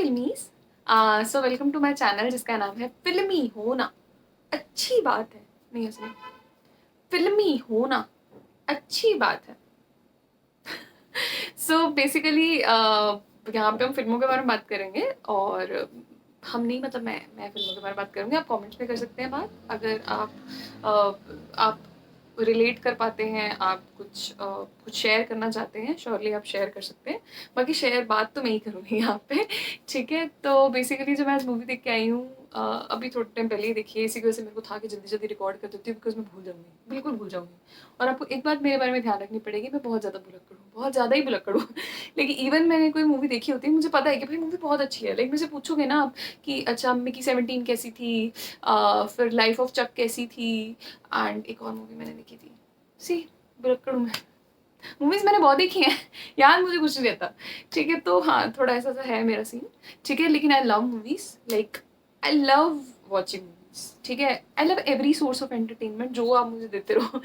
फिल्मीज। So welcome to my channel जिसका नाम है फिल्मी होना अच्छी बात है। नहीं ऐसे नहीं, फिल्मी होना अच्छी बात है। सो बेसिकली यहाँ पे हम फिल्मों के बारे में बात करेंगे और हम नहीं मतलब मैं फिल्मों के बारे में बात करूँगी। आप कमेंट्स में कर सकते हैं बात, अगर आप रिलेट कर पाते हैं, आप कुछ शेयर करना चाहते हैं, श्योरली आप शेयर कर सकते हैं। बाकी शेयर बात तो मैं ही करूँगी यहाँ पे। ठीक है, तो बेसिकली जो मैं आज मूवी देख के आई हूँ, अभी थोड़े टाइम पहले ही देखी है। इसी की वजह से मेरे को था कि जल्दी जल्दी रिकॉर्ड कर देती हूँ, बिकॉज मैं भूल जाऊँगी, बिल्कुल भूल जाऊँगी। और आपको एक बात मेरे बारे में ध्यान रखनी पड़ेगी, मैं बहुत ज़्यादा भुलक्कड़ हूँ, बहुत ज़्यादा ही भुलक्कड़ हूँ। लेकिन इवन मैंने कोई मूवी देखी होती है, मुझे पता है कि भाई मूवी बहुत अच्छी है। लाइक मुझसे पूछोगे ना आप कि अच्छा मिकी 17 कैसी थी, फिर लाइफ ऑफ चक कैसी थी, एंड एक और मूवी मैंने देखी थी। सी भुलक्कड़ हूँ मैं। मूवीज़ मैंने बहुत देखी हैं, याद मुझे कुछ नहीं रहता। ठीक है, तो हाँ थोड़ा ऐसा सा है मेरा सीन। ठीक है, लेकिन I love movies, like I love watching movies. ठीक है, I love every source of entertainment जो आप मुझे देते रहो।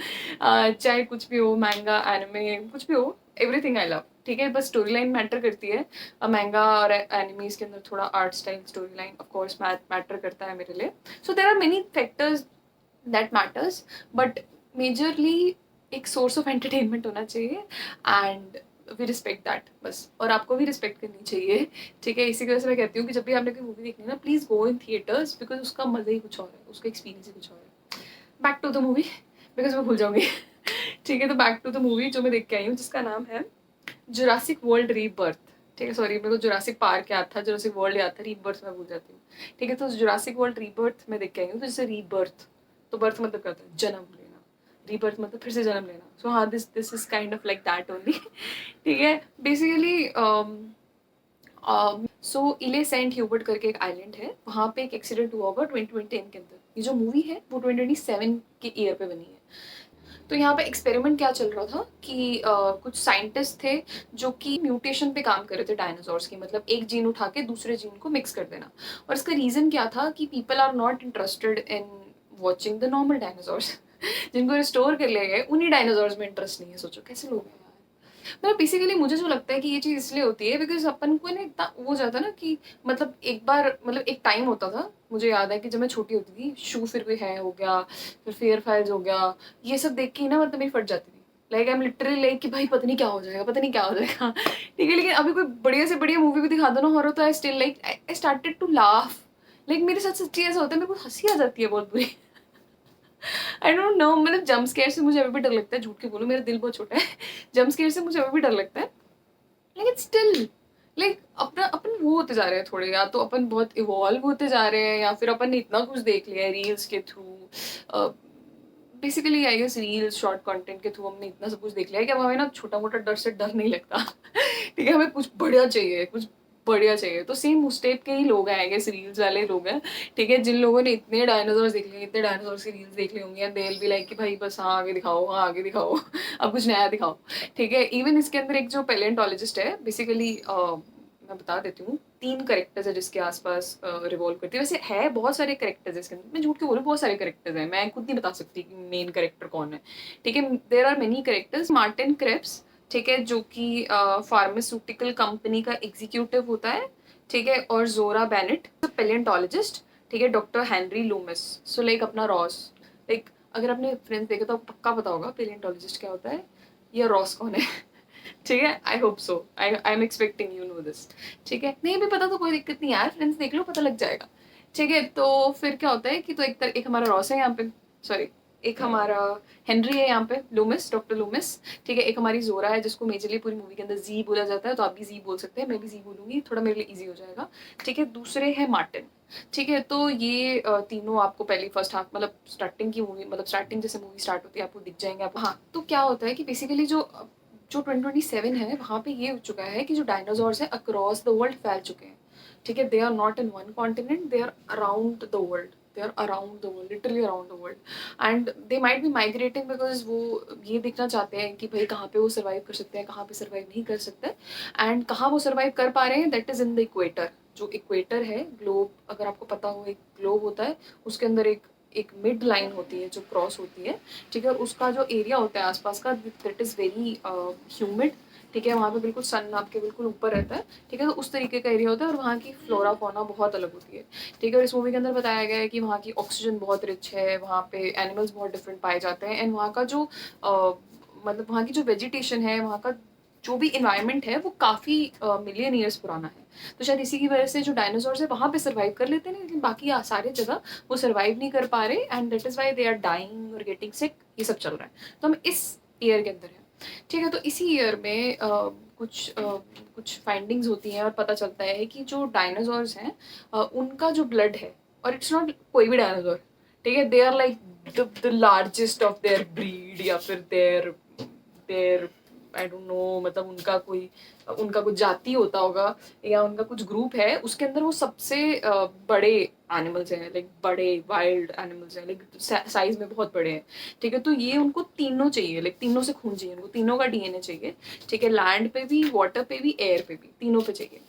चाहे कुछ भी हो, मैंगा, एनिमे, कुछ भी हो, एवरीथिंग आई लव। ठीक है, बस स्टोरी लाइन मैटर करती है। मैंगा और एनिमीज़ के अंदर थोड़ा art style, story line of course matter करता है मेरे लिए। So there are many factors that matters, but majorly एक सोर्स ऑफ एंटरटेनमेंट होना चाहिए, एंड वी रिस्पेक्ट दैट बस। और आपको भी रिस्पेक्ट करनी चाहिए। ठीक है, इसी वजह से मैं कहती हूँ कि जब भी आपने कोई मूवी देखनी है ना, please go in theatres, because उसका मज़ा ही कुछ और है, उसका एक्सपीरियंस ही कुछ और है। Back to the movie, because मैं भूल जाऊँगी। ठीक है, तो बैक टू द मूवी जो मैं देख के आई हूँ, जिसका नाम है जुरासिक वर्ल्ड रीबर्थ। ठीक है, सॉरी मेरे को जुरासिक पार्क याद था, जुरासिक वर्ल्ड याद था, रीबर्थ मैं भूल जाती हूँ। ठीक है, तो जुरासिक वर्ल्ड रीबर्थ मैं देख के आई हूँ। तो जैसे रीबर्थ, तो बर्थ मतलब क्या होता है, जन्म लेना। रीबर्थ मतलब फिर से जन्म लेना। सो हाँ, this is kind of like that only. ठीक है, बेसिकली सो इले सेंट ह्यूबर्ट करके एक आइलैंड है, वहाँ पे एक एक्सीडेंट हुआ होगा 2010 के अंदर। ये जो मूवी है वो 2027 के ईयर पे बनी है। तो यहाँ पे एक्सपेरिमेंट क्या चल रहा था कि कुछ साइंटिस्ट थे जो कि म्यूटेशन पे काम कर रहे थे डायनासोर्स की, मतलब एक जीन उठा के दूसरे जीन को मिक्स कर देना। और इसका रीज़न क्या था कि people are not interested in watching the normal dinosaurs. जिनको रिस्टोर कर ले गए, उन्हीं डायनासोर्स में इंटरेस्ट नहीं है। सोचो कैसे लोग हैं। मतलब बेसिकली मुझे जो लगता है कि ये चीज़ इसलिए होती है बिकॉज अपन को ना इतना वो जाता है ना कि मतलब एक बार, मतलब एक टाइम होता था, मुझे याद है कि जब मैं छोटी होती थी, शू फिर कोई है हो गया, फिर फेयर फाइल्स हो गया, ये सब देख के ही ना मतलब मेरी फट जाती थी। Like I am literally like कि भाई पता नहीं क्या हो जाएगा, पता नहीं क्या हो जाएगा। ठीक है, लेकिन अभी कोई बढ़िया से बढ़िया मूवी भी दिखा दो ना हॉरर, तो I still like I started to laugh. Like मेरे साथ सच्ची ऐसा होता है, मेरे को हंसी आ जाती है बहुत बुरी। आई डोंट नो, मतलब जंप स्केयर से मुझे अभी भी डर लगता है, झूठ के बोलूं मेरा दिल बहुत छोटा है। जंप स्केयर से मुझे अभी भी डर लगता है, लेकिन स्टिल लाइक अपना अपन वो होते जा रहे हैं थोड़े, या तो अपन बहुत इवॉल्व होते जा रहे हैं, या फिर अपन ने इतना कुछ देख लिया है रील्स के through. Basically I guess reels short content के थ्रू हमने इतना सब कुछ देख लिया है कि अब हमें ना छोटा मोटा डर से डर नहीं लगता। ठीक है, हमें कुछ बढ़िया चाहिए, कुछ बढ़िया चाहिए। तो सेम उस टाइप के ही लोग हैं, आई गेस रील्स वाले लोग हैं। ठीक है, जिन लोगों ने इतने डायनासोर्स देख लिए, इतने डायनासोर्स की रील्स देख ली होंगी, दे विल बी लाइक कि भाई बस हाँ आगे दिखाओ, हाँ आगे दिखाओ। अब कुछ नया दिखाओ। ठीक है, इवन इसके अंदर एक जो पेलेंटोलॉजिस्ट है, बेसिकली मैं बता देती हूँ, 3 करेक्टर्स है जिसके आसपास रिवॉल्व करती है। वैसे है बहुत सारे करेक्टर्स इसके अंदर, मैं झूठ क्यों बोलूँ, बहुत सारे करेक्टर्स हैं, मैं खुद नहीं बता सकती कि मेन करेक्टर कौन है। ठीक है, there are many characters. Martin Krebs, ठीक है, जो कि फार्मास्यूटिकल कंपनी का एग्जीक्यूटिव होता है। ठीक है, और जोरा बेनेट पेलेंटोलॉजिस्ट। ठीक है, doctor Henry Lumix, so like अपना रॉस। लाइक अगर आपने फ्रेंड्स देखा तो पक्का पता होगा पेलेंटोलॉजिस्ट क्या होता है, या रॉस कौन है। ठीक है, I hope so, I am expecting you know this. ठीक है, नहीं भी पता तो कोई दिक्कत नहीं यार, फ्रेंड्स देख लो पता लग जाएगा। ठीक है, तो फिर क्या होता है कि तो एक हमारा रॉस है यहाँ पे, सॉरी, एक हमारा हेनरी है यहाँ पे, लूमिस, डॉक्टर लूमिस। ठीक है, एक हमारी जोरा है जिसको मेजरली पूरी मूवी के अंदर जी बोला जाता है, तो आप भी जी बोल सकते हैं, मैं भी जी बोलूंगी, थोड़ा मेरे लिए ईजी हो जाएगा। ठीक है, दूसरे है मार्टिन। ठीक है, तो ये तीनों आपको पहली फर्स्ट हाफ, मतलब स्टार्टिंग की मूवी, मतलब स्टार्टिंग जैसे मूवी स्टार्ट होती है आपको दिख जाएंगे आप। हाँ, तो क्या होता है कि बेसिकली जो जो 2027 है, वहाँ पे ये हो चुका है कि जो डायनासोर्स है अक्रॉस द वर्ल्ड फैल चुके हैं। ठीक है, they are not in one continent, they are around the world, they are around the world, literally around the world. And they might be migrating because वो ये देखना चाहते हैं कि भाई कहाँ पे वो सर्वाइव कर सकते हैं, कहाँ पे सर्वाइव नहीं कर सकते। एंड कहाँ वो सर्वाइव कर पा रहे हैं, that is in the equator. जो इक्वेटर है, ग्लोब, अगर आपको पता हो एक ग्लोब होता है, उसके अंदर एक एक मिड लाइन होती है जो क्रॉस होती है। ठीक है, उसका जो एरिया होता है आसपास का, दैट इज़ वेरी ह्यूमिड। ठीक है, वहाँ पे बिल्कुल सन आपके बिल्कुल ऊपर रहता है, ठीक है, तो उस तरीके का एरिया होता है और वहाँ की फ्लोरा फौना बहुत अलग होती है, ठीक है। और इस मूवी के अंदर बताया गया है कि वहाँ की ऑक्सीजन बहुत रिच है, वहाँ पे एनिमल्स बहुत डिफरेंट पाए जाते हैं, एंड वहाँ का जो मतलब वहाँ की जो वेजिटेशन है, वहाँ का जो भी इन्वायरमेंट है वो काफ़ी मिलियन ईयर्स पुराना है। तो शायद इसी की वजह से जो डायनासोर्स है वहाँ पे सर्वाइव कर लेते हैं, लेकिन बाकी सारे जगह वो सर्वाइव नहीं कर पा रहे, and that is why they are dying और गेटिंग सिक, ये सब चल रहा है। तो हम इस ईयर के अंदर हैं, ठीक है। तो इसी ईयर में कुछ फाइंडिंग्स होती हैं और पता चलता है कि जो डायनासोर्स हैं उनका जो ब्लड है, और इट्स नॉट कोई भी डायनासोर, ठीक है, they are like the largest of their breed, या फिर their their I don't know, मतलब उनका कुछ जाति होता होगा या उनका कुछ ग्रुप है, उसके अंदर वो सबसे बड़े एनिमल्स हैं, लाइक बड़े वाइल्ड एनिमल्स हैं, लाइक साइज में बहुत बड़े हैं, ठीक है। तो ये उनको तीनों चाहिए, लाइक तीनों से खून चाहिए, उनको तीनों का डीएनए चाहिए, ठीक है, लैंड पे भी, वाटर पे भी, एयर पे भी, तीनों पे चाहिए,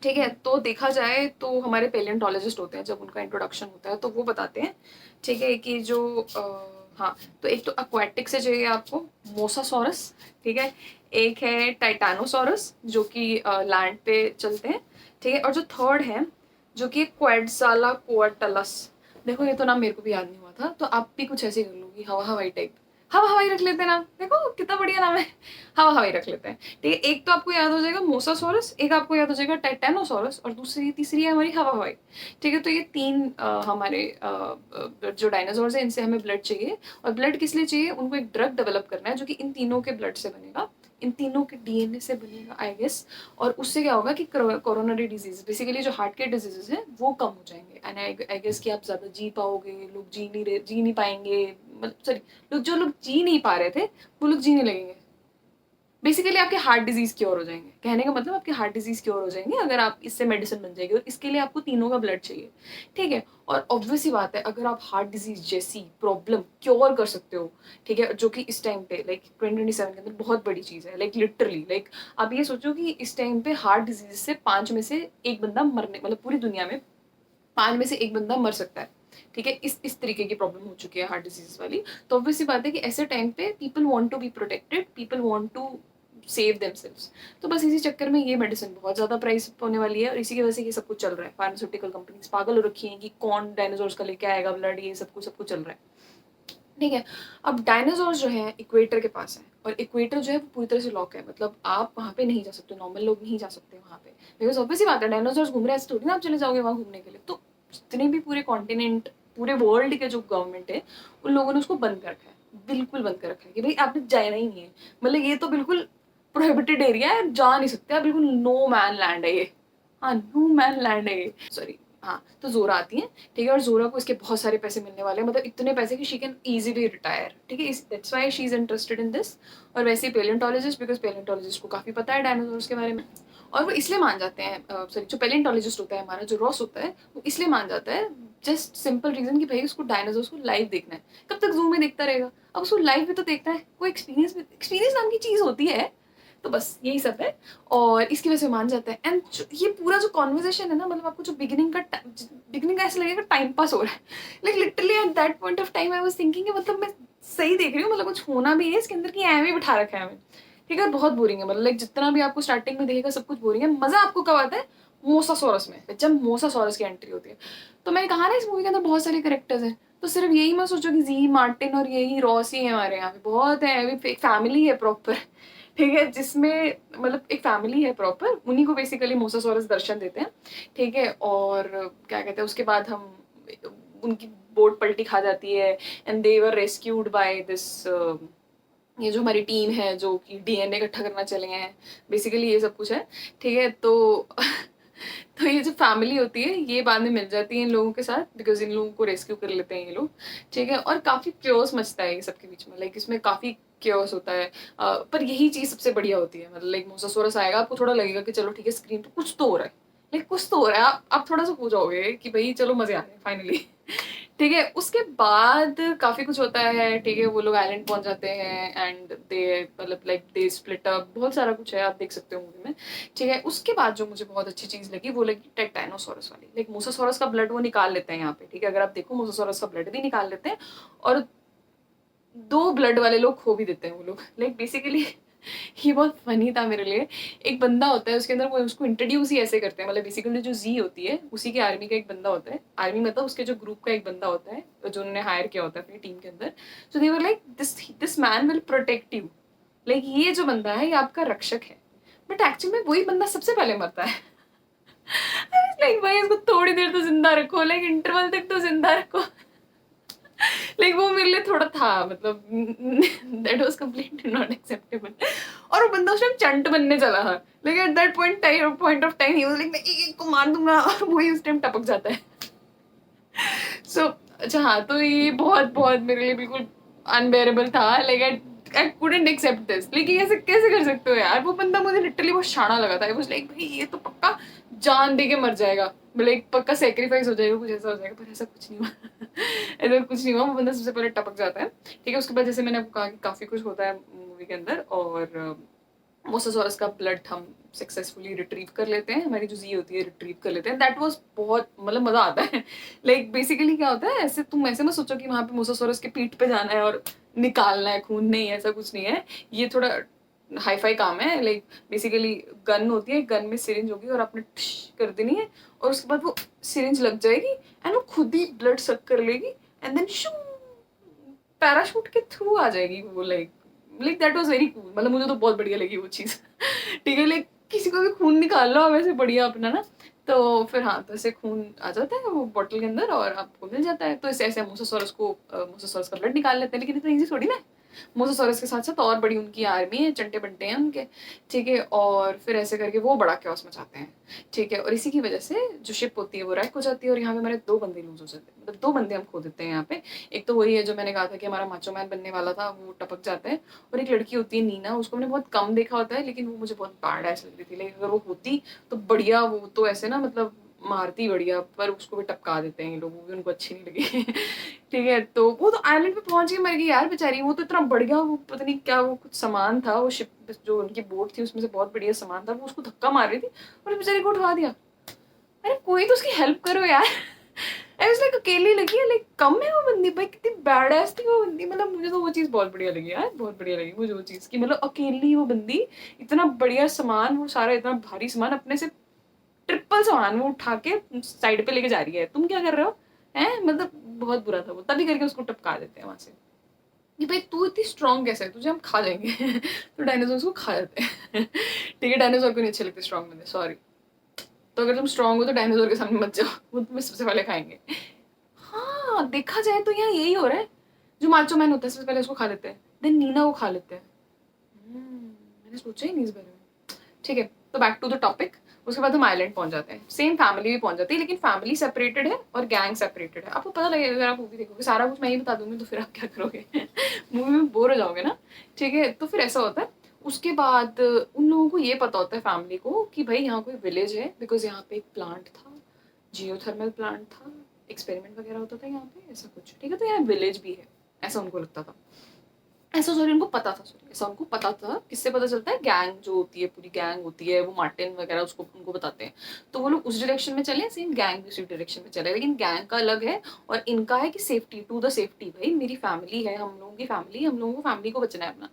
ठीक है। तो देखा जाए तो हमारे पेलियोंटोलॉजिस्ट होते हैं, जब उनका इंट्रोडक्शन होता है तो वो बताते हैं, ठीक है, कि जो हाँ, तो एक तो एक्वाटिक से चाहिए आपको मोसासोरस, ठीक है, एक है टाइटानोसोरस जो कि लैंड पे चलते हैं, ठीक है, और जो थर्ड है जो कि क्वेडसाला कोअटलस, देखो ये तो नाम मेरे को भी याद नहीं हुआ था, तो आप भी कुछ ऐसे कर लोगी, हवा हवाई टाइप, हवा हवाई रख लेते हैं नाम, देखो कितना बढ़िया नाम है, हवा हवाई रख लेते हैं, ठीक है। एक तो आपको याद हो जाएगा मोसासोरस, एक आपको याद हो जाएगा टाइटेनोसोरस, और तीसरी है हमारी हवा हवाई, ठीक है। तो ये तीन हमारे जो डायनासोर्स हैं इनसे हमें ब्लड चाहिए, और ब्लड किस लिए चाहिए, उनको एक ड्रग डेवलप करना है जो कि इन तीनों के ब्लड से बनेगा, इन तीनों के डीएनए से बनेगा आई गेस, और उससे क्या होगा कि कोरोनरी डिजीज, बेसिकली जो हार्ट के डिजीजेस हैं वो कम हो जाएंगे, एंड आई गेस कि आप ज़्यादा जी पाओगे, लोग जी नहीं पाएंगे, मतलब सॉरी, जो लोग जी नहीं पा रहे थे वो लोग जीने लगेंगे, बेसिकली आपके हार्ट डिजीज क्योर हो जाएंगे, कहने का मतलब आपके हार्ट डिजीज क्योर हो जाएंगे अगर आप इससे मेडिसिन बन जाएगी, और इसके लिए आपको तीनों का ब्लड चाहिए, ठीक है। और ऑब्वियस सी बात है, अगर आप हार्ट डिजीज जैसी प्रॉब्लम क्योर कर सकते हो, ठीक है, जो कि इस टाइम पे लाइक 2027 के अंदर बहुत बड़ी चीज़ है, लाइक लिटरली, लाइक आप ये सोचो कि इस टाइम पे हार्ट डिजीज से 5 में से एक बंदा मरने, मतलब पूरी दुनिया में 5 में से एक बंदा मर सकता है, ठीक है, इस तरीके की प्रॉब्लम हो चुकी है हार्ट डिजीज वाली। तो ऑब्वियस सी बात है कि ऐसे टाइम पे people want to be protected, people want to save themselves, तो बस इसी चक्कर में ये मेडिसिन बहुत ज़्यादा प्राइस होने वाली है, और इसी की वजह से ये सब कुछ चल रहा है, फार्मास्यूटिकल कंपनीज पागल हो रखी हैं कि कौन डायनासोर्स का लेके आएगा ब्लड, ये सब कुछ चल रहा है, ठीक है। अब डायनासोर्स जो है इक्वेटर के पास है, और इक्वेटर जो है वो पूरी तरह से लॉक है, मतलब आप वहाँ पे नहीं जा सकते, नॉर्मल लोग नहीं जा सकते वहाँ पे, बिकॉज ऑब्वियस ही बात है, डायनासोर्स घूम रहे हैं, ऐसे थोड़ी ना आप चले जाओगे वहाँ घूमने के लिए। तो जितने भी पूरे कॉन्टिनेंट, पूरे वर्ल्ड के जो गवर्नमेंट है, उन लोगों ने उसको बंद कर रखा है, बिल्कुल बंद कर रखा है कि भाई आपने जाना ही नहीं है, मतलब ये तो बिल्कुल प्रोहिबिटेड एरिया है, जा नहीं सकते आप, बिल्कुल नो मैन लैंड है ये, हाँ नो मैन लैंड है ये, सॉरी, हाँ। तो जोरा आती है, ठीक है, और जोरा को इसके बहुत सारे पैसे मिलने वाले हैं, मतलब इतने पैसे कि शी कैन इजीली रिटायर, ठीक है, that's why she is interested in this. और वैसे ही पेलियोंटोलॉजिस्ट, बिकॉज पेलियोंटोलॉजिस्ट को काफ़ी पता है डायनासोर्स के बारे में, और वो इसलिए मान जाते हैं, सॉरी, जो पेलियोंटोलॉजिस्ट होता है हमारा, जो रॉस होता है, वो इसलिए मान जाता है जस्ट सिंपल रीजन कि भाई उसको डायनासोर्स को लाइव देखना है, कब तक जूम में देखता रहेगा, अब उसको लाइव भी तो देखना है, कोई एक्सपीरियंस नाम की चीज़ होती है, तो बस यही सब है, और इसकी वजह से मान जाता है। एंड ये पूरा जो कॉन्वर्जेशन है ना, मतलब आपको जो बिगिनिंग का ऐसा लगेगा टाइम पास हो रहा है, like literally at that point of time I was thinking कि मतलब मैं सही देख रही हूँ, मतलब कुछ होना भी है इसके अंदर, कि एਵੇਂ बिठा रखा है हमें, ठीक है, बहुत बोरिंग है, मतलब लाइक जितना भी आपको स्टार्टिंग में दिखेगा सब कुछ बोरिंग है, मजा आपको कब आता है, मोसासोरस में, जब मोसासोरस की एंट्री होती है। तो मैंने कहा ना इस मूवी के अंदर बहुत सारे करेक्टर्स हैं, तो सिर्फ यही मत सोचो कि जी मार्टिन और यही रॉस ही है, हमारे यहाँ पे बहुत है, अभी एक फैमिली है प्रॉपर, ठीक है, जिसमें मतलब एक फैमिली है प्रॉपर, उन्हीं को बेसिकली मोसासोरस दर्शन देते हैं, ठीक है। और क्या कहते हैं, उसके बाद हम उनकी बोट पलटी खा जाती है, and they were rescued by this, ये जो हमारी टीम है जो कि डीएनए इकट्ठा करना चले हैं, बेसिकली ये सब कुछ है, ठीक है। तो तो ये जो फैमिली होती है ये बाद में मिल जाती है इन लोगों के साथ, बिकॉज इन लोगों को रेस्क्यू कर लेते हैं ये लोग, ठीक है। और काफ़ी क्योस मचता है ये सबके बीच में, लाइक इसमें काफ़ी क्योस होता है, पर यही चीज़ सबसे बढ़िया होती है, मतलब लाइक मोसासोरस आएगा, आपको थोड़ा लगेगा कि चलो ठीक है, स्क्रीन पे कुछ तो हो रहा है, लाइक कुछ तो हो रहा है, आप थोड़ा सा हो जाओगे कि भाई चलो मजे आ रहे हैं फाइनली, ठीक है। उसके बाद काफ़ी कुछ होता है, ठीक है, वो लोग आइलैंड पहुंच जाते हैं, एंड दे मतलब लाइक दे स्प्लिट अप, बहुत सारा कुछ है, आप देख सकते हो मूवी में, ठीक है। उसके बाद जो मुझे बहुत अच्छी चीज़ लगी वो लगी टाइटानोसोरस वाली, लाइक मोसासोरस का ब्लड वो निकाल लेते हैं यहाँ पे, ठीक है, अगर आप देखो मोसासोरस का ब्लड भी निकाल लेते हैं, और 2 ब्लड वाले लोग खो भी देते हैं वो लोग, लाइक बेसिकली ये बहुत फ़नी था मेरे लिए। एक बंदा होता है उसके अंदर, वो उसको इंट्रोड्यूस ही ऐसे करते हैं, मतलब बेसिकली जो ज़ी होती है उसी की आर्मी का एक बंदा होता है। आर्मी मतलब उसके जो ग्रुप का एक बंदा होता है जो उन्होंने हायर किया होता है अपनी टीम के अंदर। So they were like this man will protect you, like ये जो बंदा है ये आपका रक्षक है। बट एक्चुअली में वही बंदा सबसे पहले मरता है। लाइक भाई इसको थोड़ी देर तो जिंदा रखो, लाइक इंटरवल तक तो जिंदा रखो। लाइक वो मेरे लिए थोड़ा था, मतलब that was completely not acceptable. और वो बंदा उस टाइम चंट बनने चला था, like at that point of time he was like मैं एक एक को मार दूंगा, और वही उस टाइम टपक जाता है। सो अच्छा हाँ, तो ये बहुत बहुत मेरे लिए बिल्कुल अनबेरेबल था। Like I couldn't accept this, लेकिन ऐसे कैसे कर सकते हो यार। वो बंदा मुझे लिटरली बहुत शाना लगा था। वाज लाइक भाई ये तो पक्का जान दे के मर जाएगा, लाइक पक्का सेक्रीफाइस हो जाएगा, कुछ ऐसा हो जाएगा, पर ऐसा कुछ नहीं हुआ। ऐसा कुछ नहीं हुआ। वो बंदा सबसे पहले टपक जाता है, ठीक है। उसके बाद जैसे मैंने आपको कहा कि काफ़ी कुछ होता है मूवी के अंदर, और मोसासॉरस का ब्लड हम सक्सेसफुली रिट्रीव कर लेते हैं, हमारी जो ज़ी होती है रिट्रीव कर लेते हैं। दैट वाज बहुत, मतलब मज़ा आता है। लाइक बेसिकली क्या होता है, ऐसे तुम ऐसे मत सोचो कि वहाँ पे मोसासॉरस के पीठ पे जाना है और निकालना है खून, नहीं ऐसा कुछ नहीं है। ये थोड़ा हाई फाई काम है। लाइक बेसिकली गन होती है, गन में सिरिंज होगी और आपने ठश कर देनी है, और उसके बाद वो सिरिंज लग जाएगी एंड वो खुद ही ब्लड सक कर लेगी, एंड देन शू पैराशूट के थ्रू आ जाएगी वो। Like like that was very cool, मतलब मुझे तो बहुत बढ़िया लगी वो चीज़। ठीक है, लाइक किसी को भी खून निकाल लो वैसे बढ़िया अपना ना। तो फिर हाँ, तो ऐसे खून आ जाता है वो बॉटल के अंदर और आपको मिल जाता है। तो ऐसे ऐसे मोसासॉरस का ब्लड निकाल लेते हैं, लेकिन इतना ईजी थोड़ी ना है। मोसासॉरस के साथ साथ और बड़ी उनकी आर्मी है, चंटे बंटे हैं उनके, ठीक है। और फिर ऐसे करके वो बड़ा क्योस मचाते हैं, ठीक है। और इसी की वजह से जो शिप होती है वो रैक हो जाती है, और यहाँ पे हमारे 2 बंदे लूज हो जाते हैं, मतलब 2 बंदे हम खो देते हैं यहाँ पे। एक तो वही है जो मैंने कहा था कि हमारा माचो मैन बनने वाला था, वो टपक जाता है। और एक लड़की होती है नीना, उसको मैंने बहुत कम देखा होता है, लेकिन वो मुझे बहुत बैड ऐसे लग रही थी। लेकिन अगर वो होती तो बढ़िया, वो तो ऐसे ना मतलब मारती बढ़िया, पर उसको भी टपका देते हैं ये लोग, वो भी उनको अच्छी नहीं लगी। ठीक है, तो वो तो आइलैंड पे पहुंच के मर गई यार बेचारी। वो तो इतना बढ़िया, वो पता नहीं क्या वो कुछ सामान था, वो शिप जो उनकी बोट थी उसमें से बहुत बढ़िया सामान था, वो उसको धक्का मार रही थी और बेचारी को उठा दिया। अरे कोई तो उसकी हेल्प करो यार। आई वाज लाइक अकेली लगी है, लाइक कम है वो बंदी भाई, कितनी बैड एस थी वो बंदी। मतलब मुझे तो वो चीज़ बहुत बढ़िया लगी यार, बहुत बढ़िया लगी मुझे वो चीज़ की, मतलब अकेली वो बंदी इतना बढ़िया सामान, वो सारा इतना भारी सामान अपने से ट्रिपल सामान वो उठा के साइड पे लेके जा रही है। तुम क्या कर रहे हो हैं, मतलब बहुत बुरा था वो। तभी करके उसको टपका देते हैं वहां से कि भाई तू इतनी स्ट्रांग कैसे है, तुझे हम खा जाएंगे। तो डायनासोर को खा जाते हैं। ठीक है, डायनासोर को नहीं अच्छे लगते स्ट्रांग बंदे, सॉरी। तो अगर तुम स्ट्रांग हो तो डायनासोर के सामने मत जाओ, वो तुम्हें सबसे पहले खाएंगे। हाँ, देखा जाए तो यहाँ यही हो रहा है। जो माचो मैन होता है सबसे पहले उसको खा लेते हैं, देन नीना को खा लेते हैं। मैंने सोचा ही नहीं इस बारे में। ठीक है, तो बैक टू द टॉपिक। उसके बाद हम आइलैंड पहुंच जाते हैं, सेम फैमिली भी पहुंच जाती है, लेकिन फैमिली सेपरेटेड है और गैंग सेपरेटेड है। आपको पता लगेगा अगर आप मूवी देखोगे, सारा कुछ मैं ही बता दूंगी तो फिर आप क्या करोगे। मूवी में बोर हो जाओगे ना। ठीक है, तो फिर ऐसा होता है। उसके बाद उन लोगों को ये पता होता है फैमिली को कि भाई यहाँ कोई विलेज है, बिकॉज यहाँ पे एक प्लांट था, जियोथर्मल प्लांट था, एक्सपेरिमेंट वगैरह होता था यहाँ पे, ऐसा कुछ। ठीक है, तो यहाँ विलेज भी है, ऐसा उनको लगता था। ऐसा सॉरी उनको पता था, सॉरी ऐसा उनको पता था। किससे पता चलता है, गैंग जो होती है, पूरी गैंग होती है, वो मार्टिन वगैरह उसको उनको बताते हैं। तो वो लोग उस डायरेक्शन में चले, सेम गैंग भी उसी डायरेक्शन में चले, लेकिन गैंग का अलग है और इनका है कि सेफ्टी टू द सेफ्टी। भाई मेरी फैमिली है, हम लोगों की फैमिली, हम लोगों को फैमिली को बचना है अपना।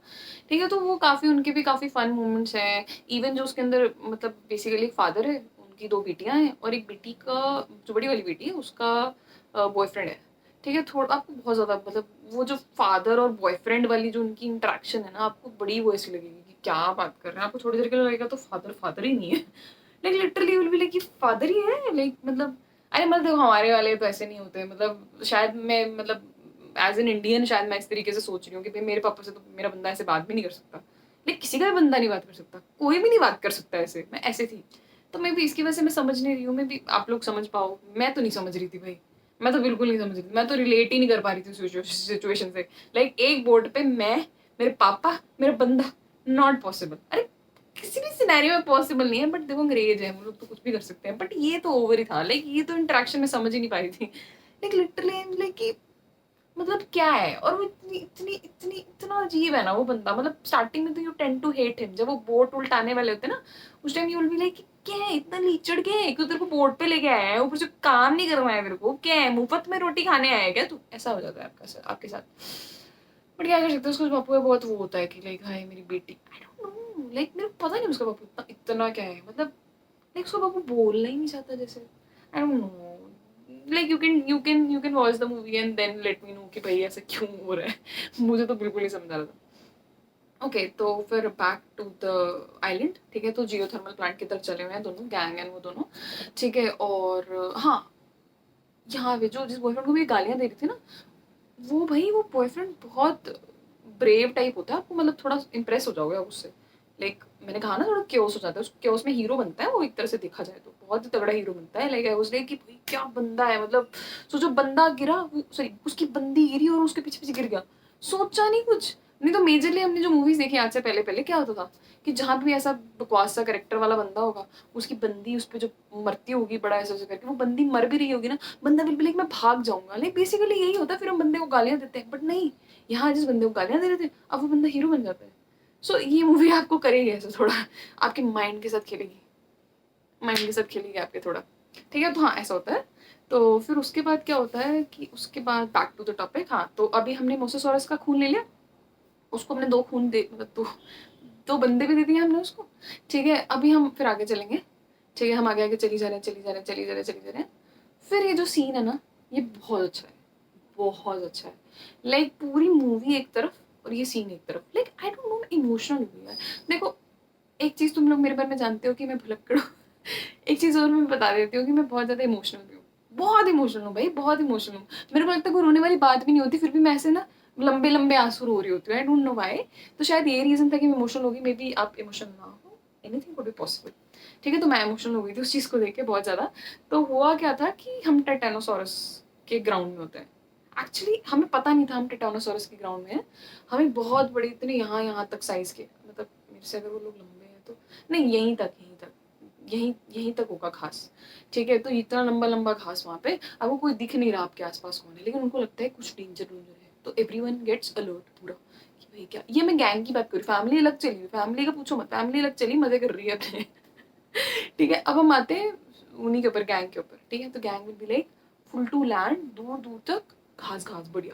ठीक है, तो वो काफ़ी उनके भी काफ़ी फन मोमेंट्स हैं। इवन जो उसके अंदर मतलब बेसिकली एक फादर है, उनकी 2 बेटियां हैं, और एक बेटी का जो बड़ी वाली बेटी है उसका बॉयफ्रेंड है। ठीक है, थोड़ा आपको बहुत ज़्यादा मतलब वो जो फादर और बॉयफ्रेंड वाली जो उनकी इंटरेक्शन है ना, आपको बड़ी वो ऐसी लगेगी कि क्या बात कर रहे हैं। आपको थोड़ी देर के लिए लगेगा तो फादर फादर ही नहीं है। Like literally will be like father ही है, लाइक मतलब अरे मतलब देखो हमारे वाले तो ऐसे नहीं होते। मतलब शायद मैं मतलब एज एन इंडियन शायद मैं इस तरीके से सोच रही हूँ कि भाई मेरे पापा से तो मेरा बंदा ऐसे बात भी नहीं कर सकता, लाइक किसी का भी बंदा नहीं बात कर सकता, कोई भी नहीं बात कर सकता ऐसे। मैं ऐसे थी, तो मैं भी इसकी वजह से मैं समझ नहीं रही हूँ। मैं भी आप लोग समझ पाओ, मैं तो नहीं समझ रही थी भाई। मैं तो बिल्कुल नहीं समझ रही थी, मैं तो रिलेट ही नहीं कर पा रही थी सिचुएशन से। लाइक एक बोट पे मैं, मेरे पापा, मेरा बंदा, नॉट पॉसिबल। अरे किसी भी सिनेरियो में पॉसिबल नहीं है, बट देखो अंग्रेज है वो लोग तो कुछ भी कर सकते हैं, बट ये तो ओवर ही था। लाइक ये तो इंटरेक्शन में समझ ही नहीं पा रही थी। लाइक लिटरली लाइक मतलब क्या है। और वो इतनी इतनी इतनी इतना अजीब है ना वो बंदा। मतलब स्टार्टिंग में तो you tend to hate him, जब वो बोट उल्टाने वाले होते हैं ना, उस time you will be like क्या है इतना लीचड़, क्या है कि तेरे को बोट पे लेके आया है, ऊपर से काम नहीं करवाया मेरे को, क्या है मुफ्त में रोटी खाने आया है क्या तू, ऐसा हो जाता है आपका आपके साथ। बट क्या कर सकते हैं, उसका बापू है बहुत वो होता है कि लाइक हाय मेरी बेटी, आई डोंट नो, लाइक मेरे को पता नहीं उसका बापू इतना इतना क्या है, मतलब लाइक उसका बापू बोलना ही नहीं चाहता जैसे, I don't know, like you can watch the movie and then let me know कि भाई ऐसा क्यों हो रहा है मुझे तो बिल्कुल नहीं समझ आ रहा था। ओके तो फिर बैक टू द आइलैंड, ठीक है, तो जियो थर्मल प्लांट की तरफ चले हुए हैं दोनों, गैंग एंड वो दोनों, ठीक है। और हाँ, यहाँ पे जो जिस बॉयफ्रेंड को भी गालियाँ दे रही थी ना, वो भाई वो बॉयफ्रेंड बहुत ब्रेव टाइप होता है, आपको मतलब थोड़ा इम्प्रेस हो जाओगे आप उससे। लाइक मैंने कहा ना थोड़ा क्योस हो जाता है, उस क्योस में हीरो बनता है वो, एक तरह से देखा जाए तो बहुत ही तगड़ा हीरो बनता है। लाइक आई वाज लाइक कि भाई क्या बंदा है, मतलब सोचो बंदा गिरा, सॉरी उसकी बंदी गिरी और उसके पीछे पीछे गिर गया, सोचा नहीं कुछ। नहीं तो मेजरली हमने जो मूवीज देखी आज से पहले पहले क्या होता था कि जहाँ भी ऐसा बकवास सा करेक्टर वाला बंदा होगा, उसकी बंदी उस पर जो मरती होगी बड़ा ऐसा ऐसा करके, वो बंदी मर भी रही होगी ना, बंदा बिल्कुल लाइक मैं भाग जाऊंगा, लाइक बेसिकली यही होता है, फिर हम बंदे को गालियां देते हैं। बट नहीं, यहाँ जिस बंदे को गालियां दे रहे थे अब वो बंदा हीरो बन जाता है। सो ये मूवी आपको करेगी ऐसा थोड़ा, आपके माइंड के साथ खेलेगी, माइंड के साथ खेलेगी आपके थोड़ा, ठीक है। तो हाँ ऐसा होता है। तो फिर उसके बाद क्या होता है कि उसके बाद बैक टू द टॉपिक, हाँ तो अभी हमने मोसासॉरस का खून ले लिया, उसको हमने 2 खून दे, मतलब 2 बंदे भी दे दिए हमने उसको, ठीक है। अभी हम फिर आगे चलेंगे, ठीक है, हम आगे आगे चली जा रहे हैं, चली जा रहे हैं, चली जा रहे हैं, चली जा रहे हैं। फिर ये जो सीन है ना, ये बहुत अच्छा है, बहुत अच्छा है। लाइक पूरी मूवी एक तरफ और ये सीन एक तरफ, like I don't no, emotional हुई है। देखो, एक चीज़ तुम लोग मेरे बारे में जानते हो कि मैं भुलक्कड़ हूँ एक चीज़ और मैं बता देती हूँ कि मैं बहुत ज़्यादा इमोशनल भी हूँ, बहुत इमोशनल हूँ भाई, बहुत इमोशनल हूँ। मेरे को लगता है कोई रोने वाली बात भी नहीं होती, फिर भी मैं ऐसे ना लंबे लंबे आंसू रो रही होती हूँ, आई डोंट नो व्हाई। तो शायद ये रीज़न था कि मैं इमोशनल होगी, मे बी आप इमोशनल ना हो, एनीथिंग कुड बी पॉसिबल, ठीक है। तो मैं इमोशनल हो गई थी उस चीज़ को देख के बहुत ज़्यादा। तो हुआ क्या था कि हम टाइटेनोसॉरस के ग्राउंड में होते हैं, एक्चुअली हमें पता नहीं था हम टाइटेनोसॉरस के ग्राउंड में हैं। हमें बहुत बड़े इतने यहाँ यहाँ तक साइज़ के, मतलब मेरे से अगर वो लोग लंबे हैं तो, नहीं यहीं तक, यहीं तक, यहीं यहीं तक होगा घास, ठीक है। तो इतना लंबा लंबा घास वहाँ पे, अब वो कोई दिख नहीं रहा आपके आसपास कौन है, लेकिन उनको लगता है कुछ डेंजर डेंजर है, तो एवरीवन गेट्स अलर्ट पूरा कि भाई क्या, ये मैं गैंग की बात करूँ, फैमिली अलग चली, फैमिली का पूछो मत, फैमिली अलग चली मजे कर रही है अपने ठीक है। अब हम आते हैं उन्हीं के ऊपर, गैंग के ऊपर, ठीक है। तो gang will be like full to land, दूर दूर तक घास घास बढ़िया,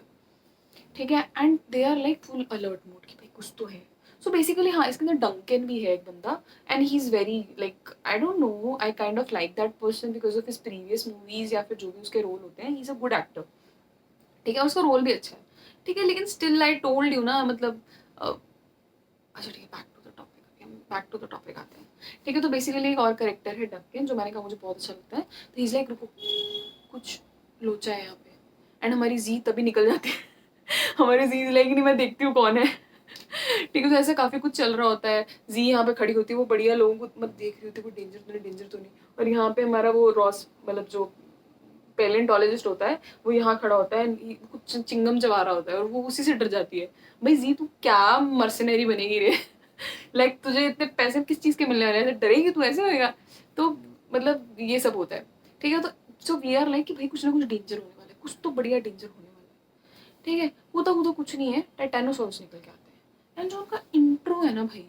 ठीक है। And they are like full alert mode कि भाई कुछ तो है। सो बेसिकली हाँ, इसके अंदर डंकन भी है एक बंदा, and he is very like, I don't no, I kind of like that person because of his previous movies या फिर जो भी उसके रोल होते हैं, he is a good actor, ठीक है, उसका रोल भी अच्छा है, ठीक है। लेकिन स्टिल आई टोल्ड यू ना, मतलब अच्छा ठीक है, back to the topic, back to the topic आते हैं, ठीक है। तो बेसिकली एक और करेक्टर है डंकन, जो मैंने कहा मुझे बहुत अच्छा लगता है। तो इज़ लाइक रुको, कुछ लोचा है यहाँ पे, एंड हमारी जी तभी निकल जाती है हमारी जी लाइक नहीं, मैं देखती हूँ कौन है ठीक है। तो ऐसा काफ़ी कुछ चल रहा होता है, जी यहाँ पे खड़ी होती है, वो बढ़िया लोगों को मत देख रही होती है, कोई डेंजर तो नहीं, डेंजर तो नहीं। और यहाँ पे हमारा वो रॉस, मतलब जो पेलेंटोलॉजिस्ट होता है, वो यहाँ खड़ा होता है, कुछ चिंगम चबा रहा होता है, और वो उसी से डर जाती है। भाई जी तू क्या मर्सनरी बनेगी रे लाइक तुझे इतने पैसे किस चीज़ के मिलने वाले हैं, डरेगी तू, ऐसे होएगा। तो मतलब ये सब होता है, ठीक है। तो सो वी आर लाइक कि भाई कुछ ना कुछ डेंजर होने वाला है, कुछ तो बढ़िया डेंजर होने वाला है, ठीक है। होता होता कुछ नहीं है, टाइटेनोसॉरस निकल के आते हैं, एंड जो उनका इंट्रो है ना भाई,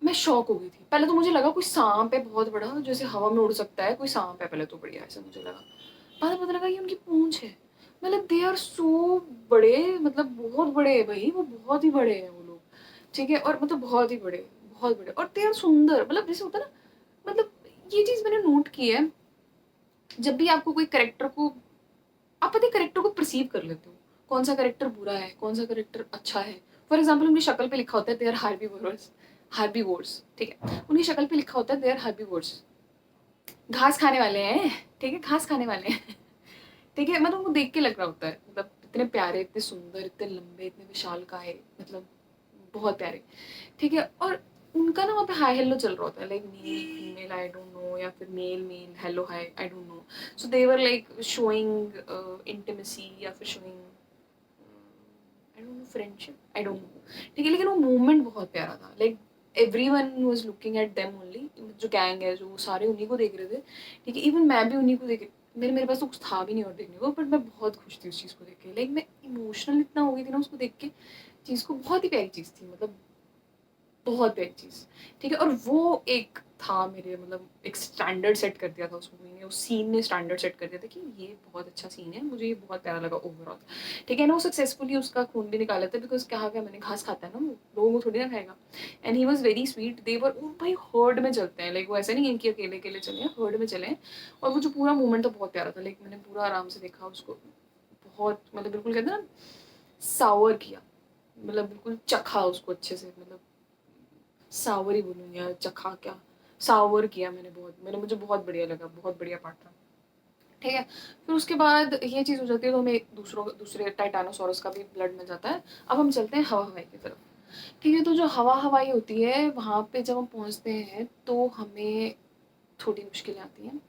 मैं शॉक हो गई थी। पहले तो मुझे लगा कोई सांप है बहुत बड़ा, जैसे हवा में उड़ सकता है, कोई सांप है पहले तो बढ़िया ऐसा मुझे लगा, बाद में पता लगा ये उनकी पूंछ है। मतलब दे आर सो बड़े, मतलब बहुत बड़े हैं भाई, वो बहुत ही बड़े हैं वो लोग, ठीक है। और मतलब बहुत ही बड़े, बहुत बड़े, और दे आर सुंदर, मतलब जैसे होता है ना, मतलब ये चीज़ मैंने नोट की है, जब भी आपको कोई करेक्टर को, आप पता है करेक्टर को परसीव कर लेते हो, कौन सा करेक्टर बुरा है, कौन सा करेक्टर अच्छा है। फॉर एग्जाम्पल उनकी शक्ल पे लिखा होता है दे आर हार्बीवोरस, हार्बीवोर्स, ठीक है, उनकी शक्ल पे लिखा होता है दे आर हार्बीवोर्स, घास खाने वाले हैं, ठीक है, घास खाने वाले हैं ठीक है। मतलब उनको देख के लग रहा होता है, मतलब इतने प्यारे, इतने सुंदर, इतने लंबे, इतने विशालकाय, मतलब बहुत प्यारे, ठीक है। और उनका ना वहाँ पे हाई हेलो चल रहा होता है, like male female I don't know, या फिर male male hello hi I don't know. So they were like showing intimacy, या फिर showing I don't know friendship, I don't know, ठीक है। लेकिन वो मूवमेंट बहुत प्यारा था, like everyone was looking at them only, जो गैंग है जो सारे उन्हीं को देख रहे थे, ठीक है। इवन मैं भी उन्हीं को देख, मेरे पास तो कुछ था भी नहीं और देखने को, बट मैं बहुत खुश थी उस चीज़ को देख के, लाइक मैं इमोशनल इतना हो गई थी ना उसको देख के, चीज़ को बहुत ही प्यारी चीज़ थी, मतलब बहुत प्यारी चीज़, ठीक है। और वो एक था मेरे, मतलब एक स्टैंडर्ड सेट कर दिया था उस मूवी ने, उस सीन ने स्टैंडर्ड सेट कर दिया था कि ये बहुत अच्छा सीन है, मुझे ये बहुत प्यारा लगा ओवरऑल। ठीक है ना, वो सक्सेसफुली उसका खून भी निकाला था, बिकॉज कहा गया मैंने घास खाता है ना वो, लोगों को थोड़ी ना खाएगा। And he was very sweet, they were भाई हर्ड में चलते हैं, लाइक वो ऐसा नहीं है कि अकेले अकेले चले हैं, हर्ड में चले हैं। और वो जो पूरा मूवमेंट था बहुत प्यारा था, लाइक मैंने पूरा आराम से देखा उसको, बहुत मतलब बिल्कुल कहते हैं ना सावर किया, मतलब बिल्कुल चखा उसको अच्छे से, मतलब सावर ही बोलूँगी यार, चखा क्या, सावर किया मैंने बहुत, मैंने मुझे बहुत बढ़िया लगा, बहुत बढ़िया पार्ट था। ठीक है, फिर उसके बाद ये चीज़ हो जाती है तो हमें दूसरे टाइटानोसॉरस का भी ब्लड मिल जाता है। अब हम चलते हैं हवा हवाई की तरफ। ठीक है, तो जो हवा हवाई होती है वहाँ पे जब हम पहुँचते हैं तो हमें थोड़ी मुश्किलें आती हैं।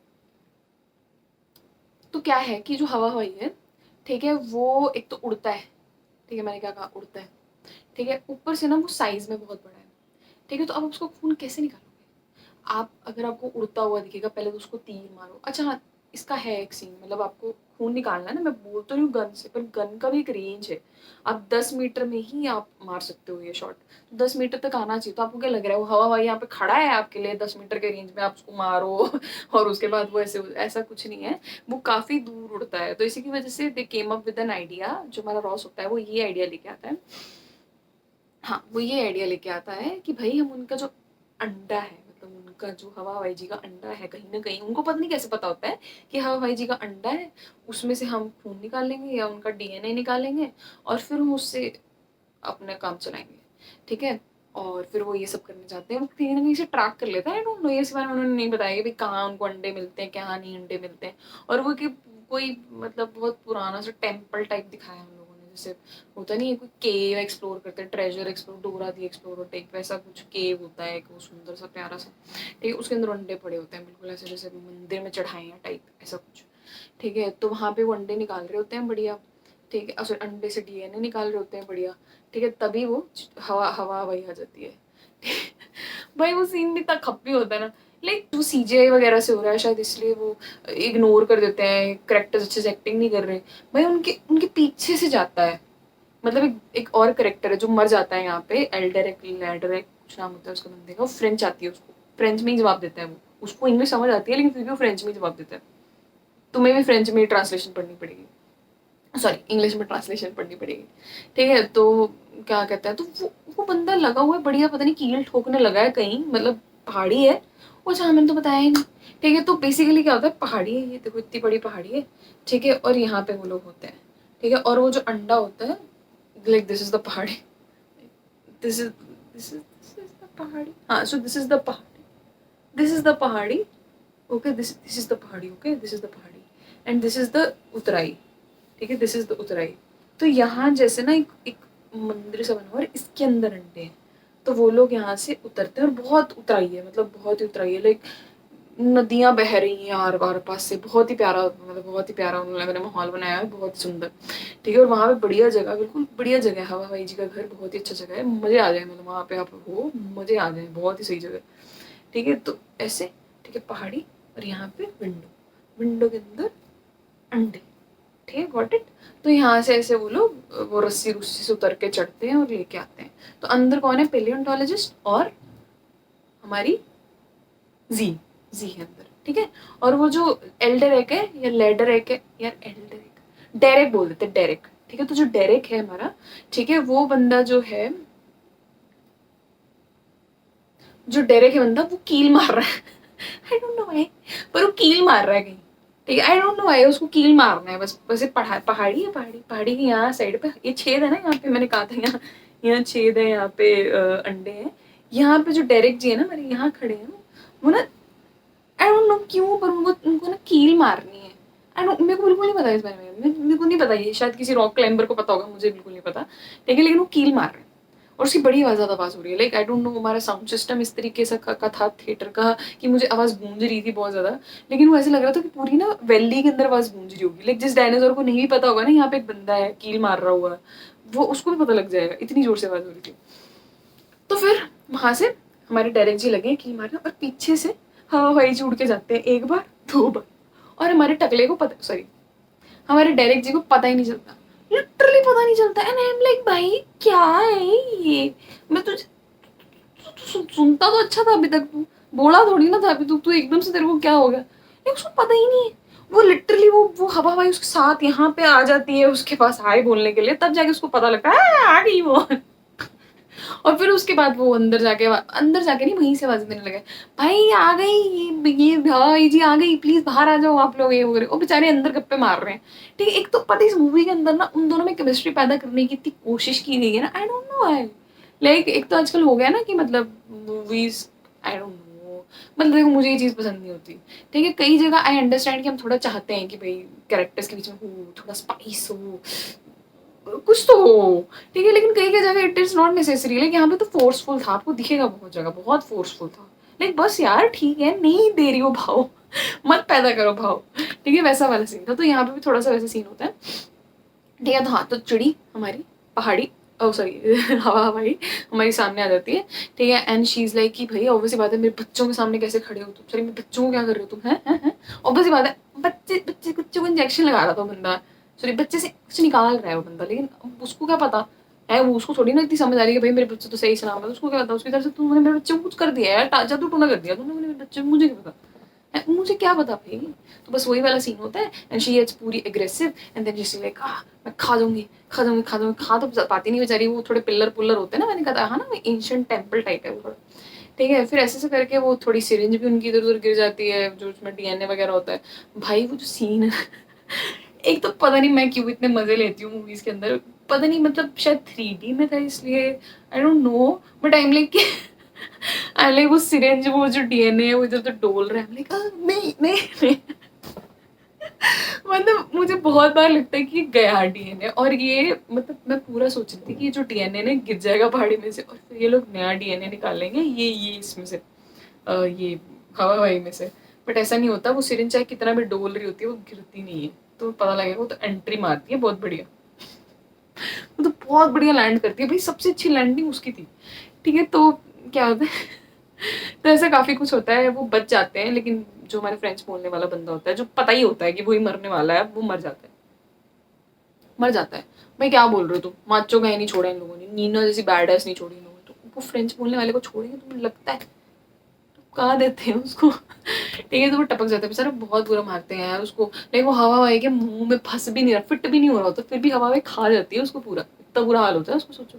तो क्या है कि जो हवा हवाई है, ठीक है, वो एक तो उड़ता है। ठीक है, मैंने क्या कहा, उड़ता है। ठीक है, ऊपर से ना वो साइज़ में बहुत बड़ा है। ठीक है, तो अब उसको खून कैसे निकालोगे? आप अगर आपको उड़ता हुआ दिखेगा, पहले तो उसको तीर मारो। अच्छा हाँ, इसका है एक सीन, मतलब आपको खून निकालना है ना, मैं बोल तो रही हूँ गन से, पर गन का भी एक रेंज है। आप 10 मीटर में ही आप मार सकते हो ये शॉट, तो 10 मीटर तक आना चाहिए। तो आपको क्या लग रहा है वो हवा हवाई यहाँ पे खड़ा है आपके लिए 10 मीटर के रेंज में, आप उसको मारो और उसके बाद वो ऐसे, ऐसा कुछ नहीं है। वो काफ़ी दूर उड़ता है, तो इसी की वजह से they came up with an idea, जो हमारा रॉस होता है वो ये आइडिया लेके आता है। हाँ, वो ये आइडिया लेके आता है कि भाई हम उनका जो अंडा है, मतलब उनका जो हवा हवाई जी का अंडा है, कहीं न कहीं उनको पता नहीं कैसे पता होता है कि हवा हवाई जी का अंडा है, उसमें से हम खून निकाल लेंगे या उनका डीएनए निकालेंगे और फिर हम उससे अपना काम चलाएँगे। ठीक है? और फिर वो ये सब करने जाते हैं, वो कहीं न कहीं से ट्रैक कर लेता है, आई डोंट नो, ये इस बारे में उन्होंने नहीं बताया कि भई कहाँ उनको अंडे मिलते हैं, कहाँ नहीं अंडे मिलते हैं। और वो कि कोई मतलब बहुत पुराना सा टेम्पल टाइप दिखाया है उन लोगों ने, जैसे होता नहीं है कोई केव एक्सप्लोर करते हैं, ट्रेजर एक्सप्लोर, डोरा दी एक्सप्लोरर टाइप वैसा कुछ केव होता है, एक वो सुंदर सा प्यारा सा। ठीक है, उसके अंदर अंडे पड़े होते हैं, बिल्कुल ऐसे जैसे मंदिर में चढ़ाए हैं टाइप, ऐसा कुछ। ठीक है, तो वहाँ पे वो अंडे निकाल रहे होते हैं बढ़िया। ठीक है, सॉरी, अंडे से डीएनए निकाल रहे होते हैं बढ़िया। ठीक है, तभी वो हवा हवा हवाई आ जाती है। भाई वो सीन भी इतना खप्पी होता है ना, लाइक वो सीजीआई वगैरह से हो रहा है शायद, इसलिए वो इग्नोर कर देते हैं, करेक्टर्स अच्छे से एक्टिंग नहीं कर रहे। भाई उनके उनके पीछे से जाता है, मतलब एक और करेक्टर है जो मर जाता है यहाँ पे, एल्डेरिक लैडरिक कुछ नाम होता है उसका बंदे का, वो फ्रेंच आती है उसको, फ्रेंच में ही जवाब देता है वो, उसको इंग्लिश समझ आती है लेकिन फिर भी वो फ्रेंच में ही जवाब देता है। तुम्हें भी फ्रेंच में ट्रांसलेशन पढ़नी पड़ेगी, सॉरी इंग्लिश में ट्रांसलेशन पढ़नी पड़ेगी। ठीक है, तो क्या कहता है, तो वो बंदा लगा हुआ है बढ़िया, पता नहीं कील ठोकने लगा है कहीं, मतलब पहाड़ी है वो, अच्छा मैंने तो बताया ही नहीं। ठीक है, तो बेसिकली क्या होता है, पहाड़ी है ये, देखो इतनी बड़ी पहाड़ी है। ठीक है, और यहाँ पे वो लोग होते हैं। ठीक है, और वो जो अंडा होता है, लाइक दिस इज द पहाड़ी, this is this is the पहाड़ी, हाँ, सो दिस इज द पहाड़ी, दिस इज द पहाड़ी। ओके, दिस इज द पहाड़ी, ओके, दिस इज द पहाड़ी एंड दिस इज द उतराई। ठीक है, दिस इज द उतराई। तो यहाँ जैसे ना एक मंदिर सा बना हुआ है, इसके अंदर अंडे हैं, तो वो लोग यहाँ से उतरते हैं, और बहुत उतराई है, मतलब बहुत ही उतराई है, लाइक नदियाँ बह रही हैं आर पार पास से, बहुत ही प्यारा, मतलब बहुत ही प्यारा उन्होंने मैंने माहौल बनाया है, बहुत सुंदर। ठीक है, और वहाँ पे बढ़िया जगह, बिल्कुल बढ़िया जगह है, हवा हवाई जी का घर बहुत ही अच्छा जगह है, मज़े आ जाए, मतलब वहाँ पे आप हो मज़े आ जाए, बहुत ही सही जगह। ठीक है, तो ऐसे, ठीक है, पहाड़ी, और यहाँ पे विंडो, विंडो के अंदर अंडे। ठीक है, गॉट इट। तो यहाँ से ऐसे वो लोग वो रस्सी रुस्सी से उतर के चढ़ते हैं और लेके आते हैं। तो अंदर कौन है, पेलियोंटोलॉजिस्ट और हमारी जी, जी है अंदर। ठीक है, और वो जो एल्डरेक है या लेडरेक है, यार एल्डरेक, डेरेक बोल देते हैं, डेरेक। ठीक है, तो जो डेरेक है हमारा, ठीक है, वो बंदा जो है, जो डेरेक है बंदा, वो कील मार रहा है। आई डोंट नो व्हाई, पर वो कील मार रहा है कहीं। ठीक है, आई डोंट नो व्हाई, उसको कील मारना है बस, बस ये पहाड़ी है, पहाड़ी की यहाँ साइड पे ये छेद है ना, यहाँ पे मैंने कहा था, यहाँ यहाँ छेद है, यहाँ पे अंडे हैं। यहाँ पे जो डेरेक जी है ना, मेरे यहाँ खड़े हैं वो ना, आई डोंट नो क्यों, पर उनको उनको ना कील मारनी है। आई डोंट, मेरे को बिल्कुल नहीं पता इस बारे में, मेरे को नहीं पता, ये शायद किसी रॉक क्लाइंबर को पता होगा, मुझे बिल्कुल नहीं पता। ठीक है, लेकिन वो कील मार रहे हैं और उसकी बड़ी आवाज़, ज़्यादा आवाज़ हो रही है, लाइक आई डोंट नो हमारा साउंड सिस्टम इस तरीके से का था थिएटर का कि मुझे आवाज़ गूंज रही थी बहुत ज़्यादा, लेकिन वो ऐसे लग रहा था कि पूरी ना वैली के अंदर आवाज़ गूंज रही होगी, लाइक जिस डायनासोर को नहीं भी पता होगा ना यहाँ पे एक बंदा है कील मार रहा हुआ, वो उसको भी पता लग जाएगा, इतनी जोर से आवाज़ हो रही थी। तो फिर वहाँ से हमारे डायरेक्ट जी लगे कील मारने, और पीछे से हवा हवाई जी उड़ के जाते हैं, एक बार दो बार, और हमारे टकले को पता, सॉरी, हमारे डायरेक्ट जी को पता ही नहीं चलता, लिटरली पता नहीं चलता, एंड आई एम लाइक भाई क्या है ये, मैं तुझे सुनता तो अच्छा था अभी तक, तू बूढ़ा थोड़ी ना था अभी, तू तू एकदम से तेरे को क्या हो गया, लेकिन उसको पता ही नहीं है। वो लिटरली वो हवा हवाई उसके साथ यहाँ पे आ जाती है उसके पास हाय बोलने के लिए, तब जाके उसको पता लगता है आ गई वो। और फिर उसके बाद वो अंदर जाके नहीं, वहीं से आवाज़ देने लगे, भाई आ गई, ये भाई जी आ गई, प्लीज़ बाहर आ जाओ आप लोग, ये वगैरह। वो बेचारे अंदर गप्पे मार रहे हैं। ठीक है, एक तो पता है इस मूवी के अंदर ना उन दोनों में केमिस्ट्री पैदा करने की इतनी कोशिश की गई है ना, आई डोंट नो व्हाई। लाइक एक तो आजकल हो गया ना कि मतलब मूवीज़, आई डोंट नो, मतलब देखो मुझे ये चीज़ पसंद नहीं होती। ठीक है, कई जगह आई अंडरस्टैंड कि हम थोड़ा चाहते हैं कि भाई कैरेक्टर्स के बीच में हो, थोड़ा स्पाइस हो, कुछ तो हो। ठीक है, लेकिन कई कई जगह it is not necessary. Like यहाँ पे तो फोर्सफुल था, आपको दिखेगा बहुत जगह बहुत फोर्सफुल था। लाइक बस यार ठीक है, नहीं दे रही हो भाव, मत पैदा करो भाव। ठीक है, वैसा वाला सीन था, तो यहाँ पे भी थोड़ा सा वैसा सीन होता है। ठीक है, तो हाँ, तो चिड़ी हमारी पहाड़ी, ओ सॉरी हवा हवाई हमारी सामने आ जाती है। ठीक है, एंड शी इज़ लाइक कि भाई ऑब्वियस बात है, मेरे बच्चों के सामने कैसे खड़े हो तुम, सॉरी मेरे बच्चों को क्या कर रहे हो तुम, हैं। ऑब्वियस बात है, बच्चे को इंजेक्शन लगा रहा था बंदा, सॉरी बच्चे से कुछ निकाल रहा है वो बंदा, लेकिन अब उसको क्या पता है, वो उसको थोड़ी ना इतनी समझ आ रही है कि भाई मेरे बच्चे तो सही सलामत है, उसको क्या पता उसकी तरफ से तुमने मेरे बच्चे को कुछ कर दिया है यार, जादू टोना कर दिया तुमने मेरे बच्चे को, मुझे क्या पता मुझे क्या पता भाई। तो बस वही वाला सीन होता है, एंड शी इज पूरी एग्रेसिव, एंड देन जैसे लाइक मैं खा दूंगी खा दूंगी खा दूंगी, खा तो पाती नहीं बेचारी, वो थोड़े पिल्लर पुल्लर होते हैं ना, मैंने कहा था ना, एंशिएंट टेम्पल टाइप है वो थोड़ा। ठीक है, फिर ऐसे करके वो थोड़ी सिरिंज भी उनकी इधर उधर गिर जाती है जो उसमें डीएनए वगैरह होता है। भाई वो जो सीन है एक तो पता नहीं मैं क्यों इतने मजे लेती हूँ मूवीज के अंदर, पता नहीं मतलब शायद 3D में था इसलिए, आई don't no, but I am like I like वो सिरिंज वो जो डीएनए है वो इधर उधर डोल रहा है, I'm like, नहीं नहीं नहीं मतलब मुझे बहुत बार लगता है कि गया डीएनए, और ये मतलब मैं पूरा सोच रही थी कि ये जो डीएनए ना गिर जाएगा पहाड़ी में से, और फिर ये लोग नया डीएनए निकालेंगे ये इसमें से, ये हवा हवाई में से। बट ऐसा नहीं होता, वो सिरिंज चाहे कितना भी डोल रही होती है वो गिरती नहीं है, तो पता लगेगा वो तो एंट्री मारती है बहुत बढ़िया, वो तो बहुत बढ़िया लैंड करती है भाई, सबसे अच्छी लैंडिंग उसकी थी। ठीक है, तो क्या होता है तो ऐसा काफ़ी कुछ होता है, वो बच जाते हैं, लेकिन जो हमारे फ्रेंच बोलने वाला बंदा होता है जो पता ही होता है कि वही मरने वाला है, वो मर जाता है, मर जाता है। भाई क्या बोल रहे हो तुम, माचो का ही नहीं छोड़ा इन लोगों ने, नीना जैसी बैड एस नहीं छोड़ी इन लोगों ने, तो वो फ्रेंच बोलने वाले को छोड़ेंगे तुम्हें लगता है, कहाँ देते हैं उसको ठीक है, तो वो टपक जाता है बेचारा, बहुत बुरा मारते हैं यार उसको। लेकिन वो हवा हवाई के मुंह में फंस भी नहीं रहा, फिट भी नहीं हो रहा होता, फिर भी हवा हवाई खा जाती है उसको पूरा, इतना बुरा हाल होता है उसको, सोचो।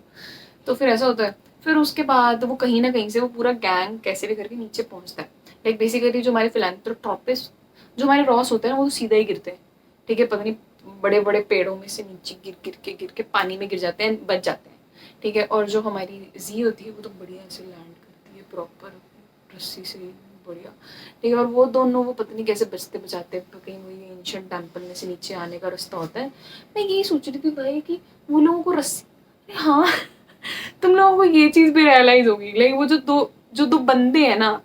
तो फिर ऐसा होता है, फिर उसके बाद वो कहीं ना कहीं से वो पूरा गैंग कैसे भी करके नीचे पहुंचता है। लाइक बेसिकली जो हमारे फिलेंथ्रोपिस्ट, जो हमारे रॉस होते हैं ना, वो तो सीधा ही गिरते हैं। ठीक है, पता नहीं बड़े बड़े पेड़ों में से नीचे गिर के पानी में गिर जाते हैं, बच जाते हैं। ठीक है, और जो हमारी जी होती है वो तो बढ़िया ऐसे लैंड करती है प्रॉपर रस्सी से, बढ़िया। ठीक है, और वो दोनों वो पता नहीं कैसे बचते बचाते हैं, कहीं वो ये एंशिएंट टेम्पल में से नीचे आने का रास्ता होता है। मैं यही सोच रही थी भाई कि वो लोगों को रस्सी, हाँ तुम लोगों को ये चीज भी रियलाइज होगी, लाइक वो जो दो बंदे हैं ना,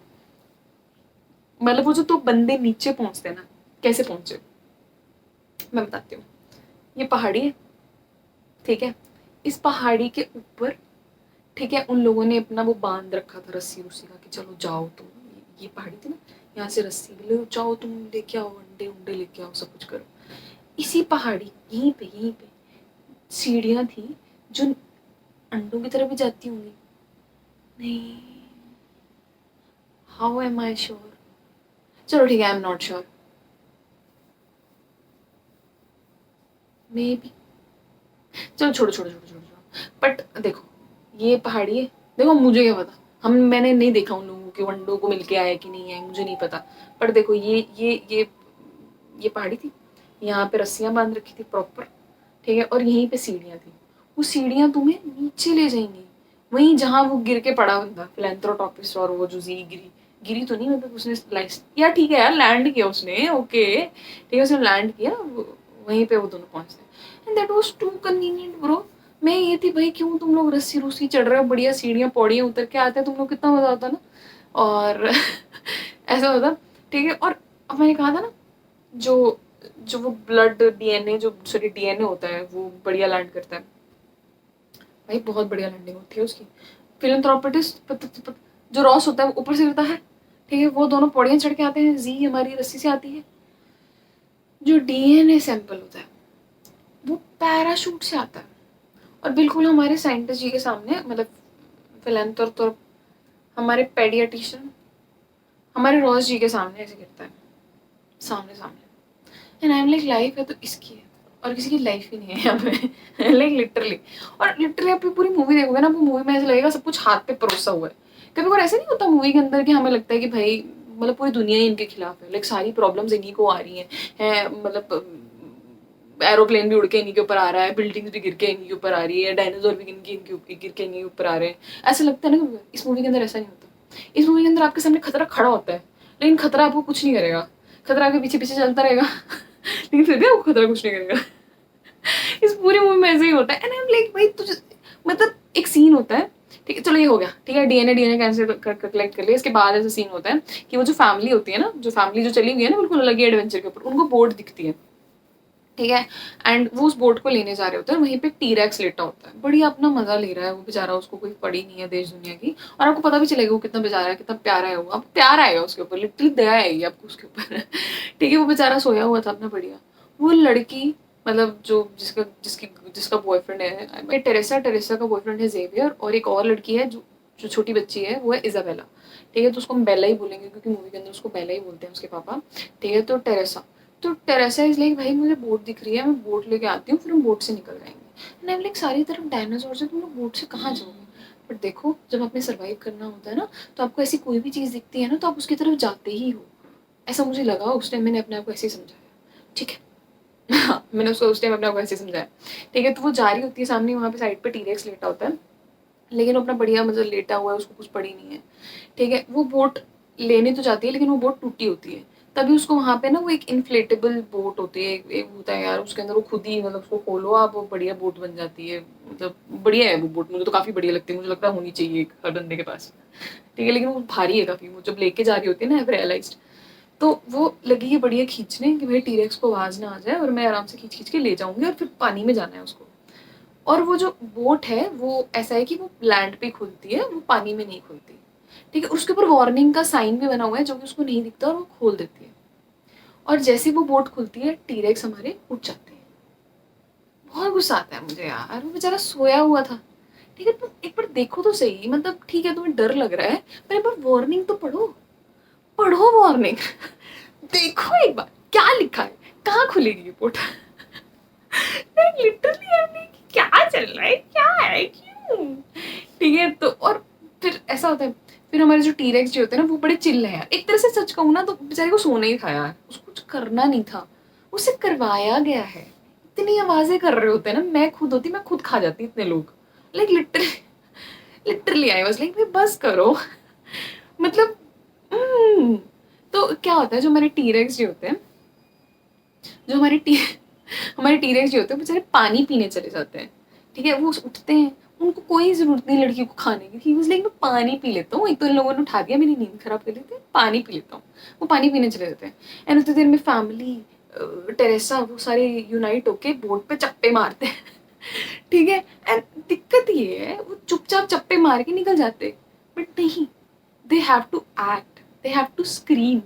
मतलब वो जो दो बंदे नीचे पहुंचते हैं ना, कैसे पहुंचे मैं बताती हूँ। ये पहाड़ी है, ठीक है, इस पहाड़ी के ऊपर, ठीक है, उन लोगों ने अपना वो बांध रखा था रस्सी रुस्सी का कि चलो जाओ तुम, ये पहाड़ी थी ना, यहाँ से रस्सी ले जाओ तुम, लेके आओ अंडे उंडे लेके आओ, सब कुछ करो। इसी पहाड़ी यहीं पे सीढ़ियाँ थी जो अंडों की तरफ भी जाती होंगी। नहीं, हाउ एम आई श्योर, चलो ठीक है, I am not sure, may be, चलो छोड़ो। बट देखो, ये पहाड़ी है, देखो मुझे क्या पता, मैंने नहीं देखा उन लोगों के वंडों को मिलके आया कि नहीं आया, मुझे नहीं पता। पर देखो ये पहाड़ी थी, यहाँ पे रस्सियाँ बांध रखी थी प्रॉपर। ठीक है, और यहीं पे सीढ़ियाँ थी, वो सीढ़ियाँ तुम्हें नीचे ले जाएंगी, वहीं जहाँ वो गिर के पड़ा बंदा फिलेंथ्रोटॉपिस्ट, और वो जो जी गिरी, गिरी तो नहीं मतलब उसने लाइस यार, ठीक है यार लैंड किया उसने, ओके ठीक है, उसने लैंड किया, वहीं पे वो दोनों पहुंचते हैं, and that was too convenient bro. मैं ये थी भाई क्यों तुम लोग रस्सी रुस्सी चढ़ रहे हो, बढ़िया सीढ़ियाँ पौड़ियाँ उतर के आते हैं तुम लोग, कितना मजा आता ना। और ऐसा होता, ठीक है, और अब मैंने कहा था ना, जो जो वो ब्लड डीएनए, जो सॉरी डीएनए होता है वो बढ़िया लैंड करता है, भाई बहुत बढ़िया लैंडिंग होती है उसकी। फिलंथ्रोपिस्ट जो रॉस होता है वो ऊपर से गिरता है, ठीक है, वो दोनों पौड़ियाँ चढ़ के आते हैं, जी हमारी रस्सी से आती है, जो डीएनए सैंपल होता है वो पैराशूट से आता है, और बिल्कुल हमारे साइंटिस्ट जी के सामने, मतलब फिलेंथ्रोप, हमारे पेडियाट्रिशियन, हमारे रॉस जी के सामने ऐसे गिरता है, सामने सामने। And I am like life है तो इसकी है, और किसी की लाइफ ही नहीं है यहाँ पे लाइक लिटरली। और लिटरली आप पूरी मूवी देखोगे ना, वो मूवी में ऐसा लगेगा सब कुछ हाथ पे परोसा हुआ है। कभी बार ऐसा नहीं होता मूवी के अंदर कि हमें लगता है कि भाई मतलब पूरी दुनिया ही इनके खिलाफ है, लाइक सारी प्रॉब्लम्स इन्हीं को आ रही हैं, मतलब एरोप्लेन भी उड़ के इन्हीं के ऊपर आ रहा है, बिल्डिंग्स भी गिर के इन्हीं के ऊपर आ रही है, डायनासोर भी इनके गिर के इन्हीं के ऊपर आ रहे हैं। ऐसा लगता है ना, इस मूवी के अंदर ऐसा नहीं होता। इस मूवी के अंदर आपके सामने खतरा खड़ा होता है, लेकिन खतरा आपको कुछ नहीं करेगा, खतरा आपके पीछे पीछे चलता रहेगा लेकिन फिर भी आपको खतरा कुछ नहीं करेगा इस पूरी मूवी में ऐसे ही होता है। एंड आई एम लाइक भाई तुझे, मतलब एक सीन होता है, ठीक है चलो ये हो गया, ठीक है डीएनए कैंसिल कलेक्ट कर लिया। इसके बाद ऐसा सीन होता है कि वो जो फैमिली होती है ना, जो फैमिली जो चली हुई है ना बिल्कुल अलग ही एडवेंचर के ऊपर, उनको बोट दिखती है, ठीक है। एंड वो उस बोट को लेने जा रहे होते हैं, वहीं पे टीरेक्स लेटा होता है, बढ़िया अपना मजा ले रहा है वो बेचारा, उसको कोई पड़ी नहीं है देश दुनिया की। और आपको पता भी चलेगा वो कितना बेचारा है, कितना प्यारा है वो, आपको प्यार आएगा उसके ऊपर, लिटरली दया आएगी आपको उसके ऊपर ठीक है। वो बेचारा सोया हुआ था अपना बढ़िया, वो लड़की मतलब जो जिसका बॉयफ्रेंड है टेरेसा, टेरेसा का बॉयफ्रेंड है जेवियर, और एक और लड़की है जो छोटी बच्ची है वो है इजाबेला, ठीक है। तो उसको हम बेला ही बोलेंगे क्योंकि मूवी के अंदर उसको बेला ही बोलते हैं उसके पापा, ठीक है। तो टेरेसा, तो टेरेसा इज लाइक भाई मुझे बोट दिख रही है, मैं बोट लेके आती हूँ, फिर हम बोट से निकल जाएंगे। एंड आई एम लाइक सारी तरफ डायनासोर से, तुम लोग बोट से कहाँ जाओगे? बट देखो जब आपने सर्वाइव करना होता है ना, तो आपको ऐसी कोई भी चीज़ दिखती है ना तो आप उसकी तरफ जाते ही हो, ऐसा मुझे लगा उस टाइम, मैंने अपने आप को ऐसे ही समझाया, ठीक है हाँ मैंने उसको उस टाइम अपने आप को ऐसे ही समझाया, ठीक है। तो वो जा रही होती है सामने, वहाँ पे साइड पे टीरेक्स लेटा होता है, लेकिन वो अपना बढ़िया मतलब लेटा हुआ है, उसको कुछ पड़ी नहीं है, ठीक है। वो बोट लेने तो जाती है लेकिन वो बोट टूटी होती है, तभी उसको वहाँ पे ना वो एक इन्फ्लेटेबल बोट होती है, एक होता है यार उसके अंदर, वो खुद ही मतलब उसको खोलो आप, वो बढ़िया बोट बन जाती है, मतलब बढ़िया है वो बोट, मुझे तो काफ़ी बढ़िया लगती है, मुझे लगता है होनी चाहिए एक हर बंदे के पास, ठीक है। लेकिन वो भारी है काफ़ी, वो जब लेके जा रही होती है ना रियलाइज्ड, तो वो लगी है बढ़िया खींचने कि भाई टीरेक्स को आवाज़ ना आ जाए और मैं आराम से खींच खींच के ले जाऊँगी, और फिर पानी में जाना है उसको। और वो जो बोट है वो ऐसा है कि वो लैंड पे खुलती है, वो पानी में नहीं खुलती, ठीक है। उसके ऊपर वार्निंग का साइन भी बना हुआ है जो कि उसको नहीं दिखता, और वो खोल देती है। और जैसे वो बोट खुलती है टीरेक्स हमारे उठ जाते हैं। बहुत गुस्सा आता है मुझे यार, वो बेचारा सोया हुआ था, ठीक है। तुम एक बार देखो तो सही, मतलब ठीक है तुम्हें डर लग रहा है, पर एक बार वार्निंग तो पढ़ो, पढ़ो वार्निंग देखो एक बार क्या लिखा है, कहाँ खुलेगी ये पोर्ट लिटरली क्या चल रहा है, क्या है, क्यों, ठीक है। तो और फिर ऐसा होता है, फिर हमारे जो टीरेक्स जो होते हैं ना वो बड़े चिल्ल हैं यार, एक तरह से सच कहूँ ना तो बेचारे को सोना ही था यार, उसको कुछ करना नहीं था, उसे करवाया गया है। इतनी आवाजें कर रहे होते हैं ना, मैं खुद होती मैं खुद खा जाती इतने लोग, like literally literally I was like भाई बस करो मतलब तो क्या होता है, जो हमारे टीरेक्स जो होते हैं, जो हमारे टीरेक्स जो होते हैं बेचारे पानी पीने चले जाते हैं, ठीक है। वो उठते हैं, उनको कोई ज़रूरत नहीं लड़की को खाने की, ही वाज लाइक मैं पानी पी लेता हूँ, एक तो इन लोगों ने उठा दिया मेरी नींद खराब कर लेते हैं, पानी पी लेता हूँ। वो पानी पीने चले जाते हैं। एंड उतनी देर में फैमिली टेरेसा वो सारे यूनाइट होके बोट पे चप्पे मारते हैं ठीक है। एंड दिक्कत ये है वो चुपचाप चप्पे मार के निकल जाते, बट नहीं, they have to act, they have to scream,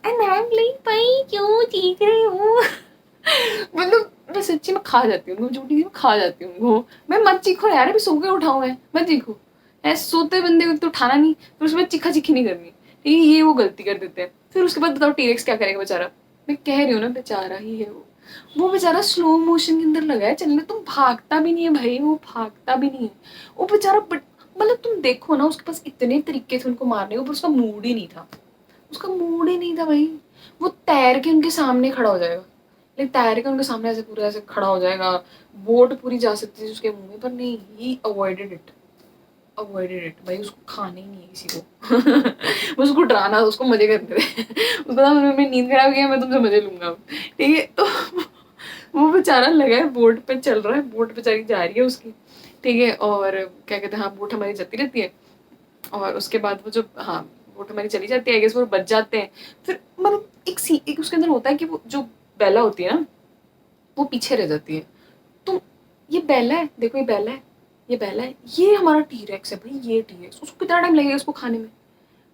and I am like भाई क्यों चीख रहे हो मतलब मैं सच्ची में खा जाती हूँ उनको, झूठी नहीं, मैं खा जाती हूँ उनको, मैं मत चीखो यार, अभी सो के उठाओ मैं मत चीखो, ऐसे सोते बंदे को तो उठाना नहीं, फिर उसके बाद चीखा चीखी नहीं करनी, ठीक है। ये वो गलती कर देते हैं, फिर उसके बाद बताओ टीरेक्स क्या करेगा बेचारा, मैं कह रही हूँ ना बेचारा ही है वो बेचारा स्लो मोशन के अंदर लगा है चलने, तुम भागता भी नहीं है भाई, वो भागता भी नहीं है वो बेचारा, मतलब तुम देखो ना उसके पास इतने तरीके थे उनको मारने को, पर उसका मूड ही नहीं था, उसका मूड ही नहीं था भाई। वो तैर के उनके सामने खड़ा हो जाएगा, लेकिन तैर के उनके सामने ऐसे पूरा ऐसे खड़ा हो जाएगा, बोट पूरी जा सकती थी उसके मुंह में, पर नहीं, ही अवॉइडेड इट, अवॉइडेड इट भाई, उसको खाना ही नहीं है किसी को बस उसको डराना, उसको मजे करते थे उसको था मेरी नींद खराब गई है, मैं तुमसे मजे लूंगा, ठीक है। तो वो बेचारा लगा है बोट पे चल रहा है, बोट बेचारी जा रही है उसकी, ठीक है। और क्या कहते हैं, हाँ बोट हमारी जाती रहती है, और उसके बाद वो जो, हाँ बोट हमारी चली जाती है, आई गेस वो बच जाते हैं। फिर मतलब एक उसके अंदर होता है कि वो जो बेला होती है ना वो पीछे रह जाती है, तो ये बेला है, देखो ये बेला है, ये बेला है, ये हमारा टीरेक्स है भाई, ये टीरेक्स, उसको कितना टाइम लगेगा उसको खाने में,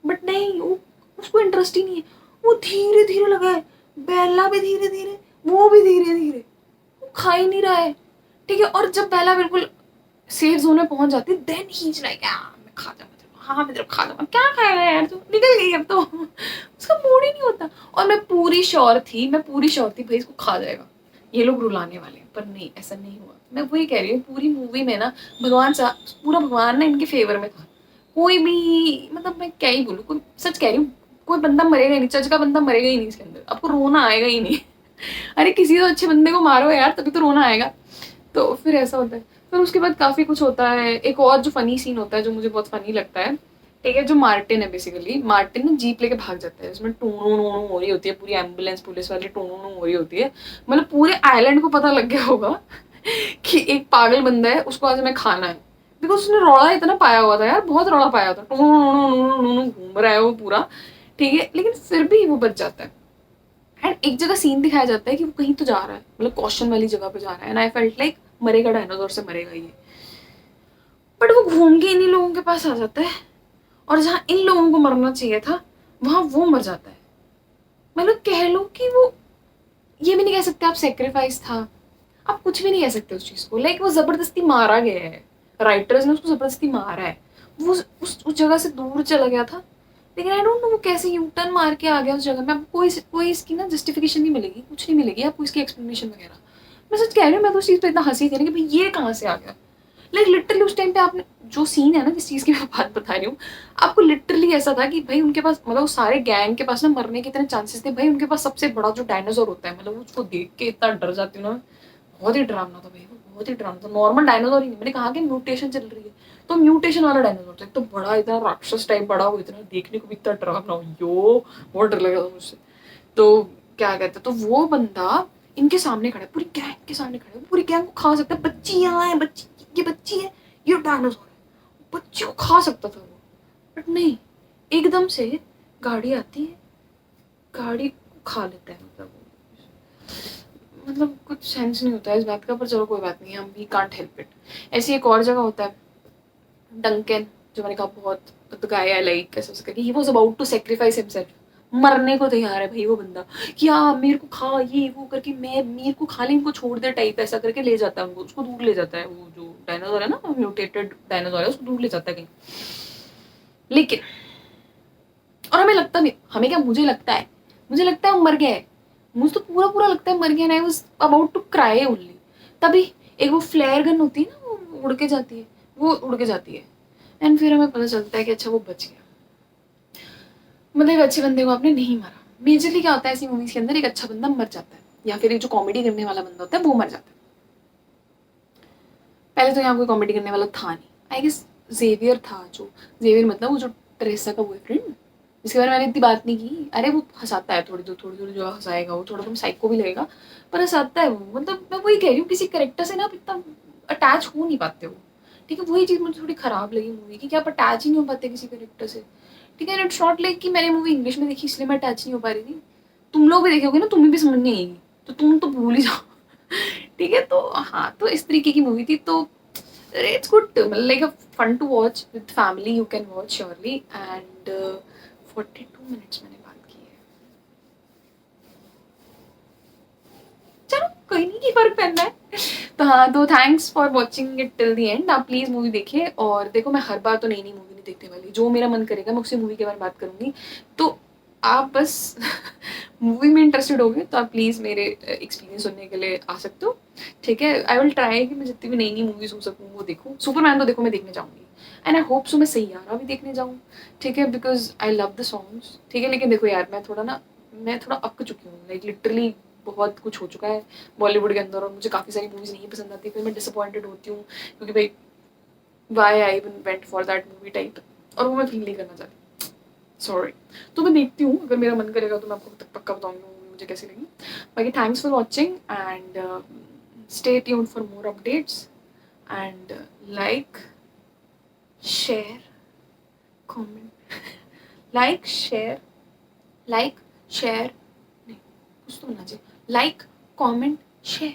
बट नहीं वो उसको इंटरेस्ट ही नहीं है, वो धीरे धीरे लगा है, बेला भी धीरे धीरे, वो भी धीरे धीरे, वो खा ही नहीं रहा है, ठीक है। और जब बेला बिल्कुल सेफ जोन में पहुंच जाती है, देन ही इज लाइक मैं खा जाऊंगा, हाँ मैं तेरे को खा दूंगा, क्या खाएगा यार तू, निकल गई अब तो। उसका मूड ही नहीं होता। और मैं पूरी श्योर थी भाई इसको खा जाएगा, ये लोग रुलाने वाले हैं, पर नहीं, ऐसा नहीं हुआ। मैं वही कह रही हूँ, पूरी मूवी में ना भगवान सा, पूरा भगवान ना इनके फेवर में था। कोई भी, मतलब मैं क्या ही बोलूँ, कोई, सच कह रही हूँ, कोई बंदा मरेगा ही नहीं, चज का बंदा मरेगा ही नहीं इसके अंदर, आपको रोना आएगा ही नहीं। अरे किसी तो अच्छे बंदे को मारो यार, तभी तो रोना आएगा। तो फिर ऐसा होता है। फिर उसके बाद काफ़ी कुछ होता है। एक और जो फ़नी सीन होता है, जो मुझे बहुत फ़नी लगता है, ठीक है, जो मार्टिन है, बेसिकली मार्टिन ना जीप लेके भाग जाता है, उसमें टूणू वूणू हो रही होती है, पूरी एम्बुलेंस पुलिस वाली टूणू वूणू हो रही होती है। मतलब पूरे आइलैंड को पता लग गया होगा कि एक पागल बंदा है, उसको आज हमें खाना है। बिकॉज उसने रौला इतना पाया हुआ था यार, बहुत रौला पाया था, टूणू घूम रहा है वो पूरा, ठीक है, लेकिन फिर भी वो बच जाता है। एंड एक जगह सीन दिखाया जाता है कि वो कहीं तो जा रहा है, मतलब कॉशन वाली जगह पे जा रहा है, एंड आई फेल्ट लाइक मरेगा, डायनासोर से मरेगा ये। बट वो घूम के इन्हीं लोगों के पास आ जाता है, और जहाँ इन लोगों को मरना चाहिए था वहां वो मर जाता है। मतलब कह लो कि वो, ये भी नहीं कह सकते आप सेक्रीफाइस था, आप कुछ भी नहीं कह सकते उस चीज को, लाइक वो जबरदस्ती मारा गया है, राइटर्स ने उसको जबरदस्ती मारा है। वो उस जगह से दूर चला गया था, लेकिन आई डोंट नो वो कैसे यू टर्न मार के आ गया उस जगह में। आपको कोई इसकी ना जस्टिफिकेशन नहीं मिलेगी, कुछ नहीं मिलेगी आपको इसकी एक्सप्लेनेशन वगैरह। मैं सच कह रही हूँ, मैं तो उस चीज़ पे इतना हंसी थी ना कि भाई ये कहाँ से आ गया। लाइक लिटरली उस टाइम पे आपने जो सीन है ना, जिस चीज़ की मैं बात बता रही हूँ, आपको लिटरली ऐसा था कि भाई उनके पास, मतलब सारे गैंग के पास ना मरने के इतने चांसेस थे, भाई उनके पास सबसे बड़ा जो डायनासोर होता है, मतलब उसको देख के इतना डर जाती हूँ ना। बहुत ही डरावना था भाई, वो बहुत ही डरावना था। नॉर्मल डायनासोर ही नहीं, मैंने कहा कि म्यूटेशन चल रही है, तो म्यूटेशन वाला डायनासोर था, एक तो बड़ा, इतना राक्षस टाइप बड़ा, वो इतना देखने को भी इतना डरावना हो, यो बहुत डर लगा था मुझसे। तो क्या कहते हैं, तो वो बंदा इनके सामने खड़ा है, पूरी गैंग के सामने खड़ा है, पूरी गैंग को खा सकता है। बच्ची यहाँ है, बच्ची, ये बच्ची है, ये डायनासोर है, बच्ची को खा सकता था वो। बट नहीं, एकदम से गाड़ी आती है, गाड़ी को खा लेता है। मतलब कुछ सेंस नहीं होता है इस बात का, पर चलो कोई बात नहीं, हम वी कांट हेल्प इट। ऐसी एक और जगह होता है, डंकन, जो मैंने कहा बहुत, द गाय आई लाइक, कैसे उसका, कि he was about to sacrifice himself, मरने को तैयार है भाई वो बंदा, कि हाँ मेरे को खा, ये वो करके, मैं मेरे को खा ले, इनको छोड़ दे टाइप, ऐसा करके ले जाता है उनको, उसको दूर ले जाता है, वो जो डायनासोर है ना, म्यूटेटेड डायनासोर है, उसको दूर ले जाता है कहीं। लेकिन, और हमें लगता नहीं, हमें क्या, मुझे लगता है वो मर गया है, मुझे तो पूरा पूरा लगता है मर गया, I was about to cry only. तभी एक वो फ्लेयर गन होती है ना, वो उड़ के जाती है, वो उड़ के जाती है, एंड फिर हमें पता चलता है कि अच्छा वो बच गया, मतलब एक अच्छे बंदे को आपने नहीं मारा। मेजरली क्या होता है ऐसी मूवीज के अंदर, एक अच्छा बंदा मर जाता है, या फिर एक जो कॉमेडी करने वाला बंदा होता है वो मर जाता है। पहले तो यहाँ कोई कॉमेडी करने वाला था नहीं, आई गेस जेवियर था, जो जेवियर मतलब वो जो टेरेसा का बॉयफ्रेंड, जिसके बारे में मैंने इतनी बात नहीं की। अरे वो हंसाता है, थोड़ी थोड़ी जो हंसाएगा वो, थोड़ा तुम साइको भी लगेगा, पर हंसाता है वो। मतलब मैं वही कह रही हूँ, किसी करेक्टर से ना आप इतना अटैच हो नहीं पाते हो, ठीक है, वही चीज़ मुझे थोड़ी खराब लगी मूवी की, कि आप अटैच ही नहीं हो पाते किसी करेक्टर से, ठीक है। इट्स नॉट लाइक कि मैंने मूवी इंग्लिश में देखी इसलिए मैं अटैच नहीं हो पा रही थी, तुम लोग भी देखोगे ना, तुम्हें भी समझ नहीं आएगी, तो तुम तो भूल ही जाओ। ठीक है, तो हाँ, तो इस तरीके की मूवी थी, तो it's good, like a fun to watch with family, you can watch surely, and 42 minutes मैंने बात की है, चलो कोई नहीं, की फर्क पड़ना है। तो हाँ, तो thanks for watching it till the end. आप प्लीज़ मूवी देखिए, और देखो मैं हर बार तो नई नई मूवी नहीं देखने वाली, जो मेरा मन करेगा मैं उसी मूवी के बारे में बात करूँगी। तो आप बस मूवी में इंटरेस्टेड हो गए तो आप प्लीज़ मेरे एक्सपीरियंस सुनने के लिए आ सकते हो, ठीक है। आई विल ट्राई कि मैं जितनी भी नई नई मूवीज़ हो सकूँ वो देखूँ। सुपरमैन तो देखो मैं देखने जाऊँगी, एंड आई होप सो मैं सैयारा भी देखने जाऊँ, ठीक है, because I love the songs, ठीक है। लेकिन देखो यार, मैं थोड़ा अक चुकी हूँ, लाइक लिटरली बहुत कुछ हो चुका है बॉलीवुड के अंदर, और मुझे काफ़ी सारी मूवीज़ नहीं पसंद आती, फिर मैं डिसअपॉइंटेड होती हूँ, क्योंकि भाई why I even went for that movie type, और वो मैं फील नहीं करना चाहती, सॉरी। तो मैं देखती हूँ, अगर मेरा मन करेगा तो मैं आपको पक्का बताऊँगी मूवी मुझे कैसी लगी। बाकी thanks for watching, and stay tuned for more updates, and like, share, comment, like share, नहीं, कुछ तो होना चाहिए, लाइक, कमेंट, शेयर।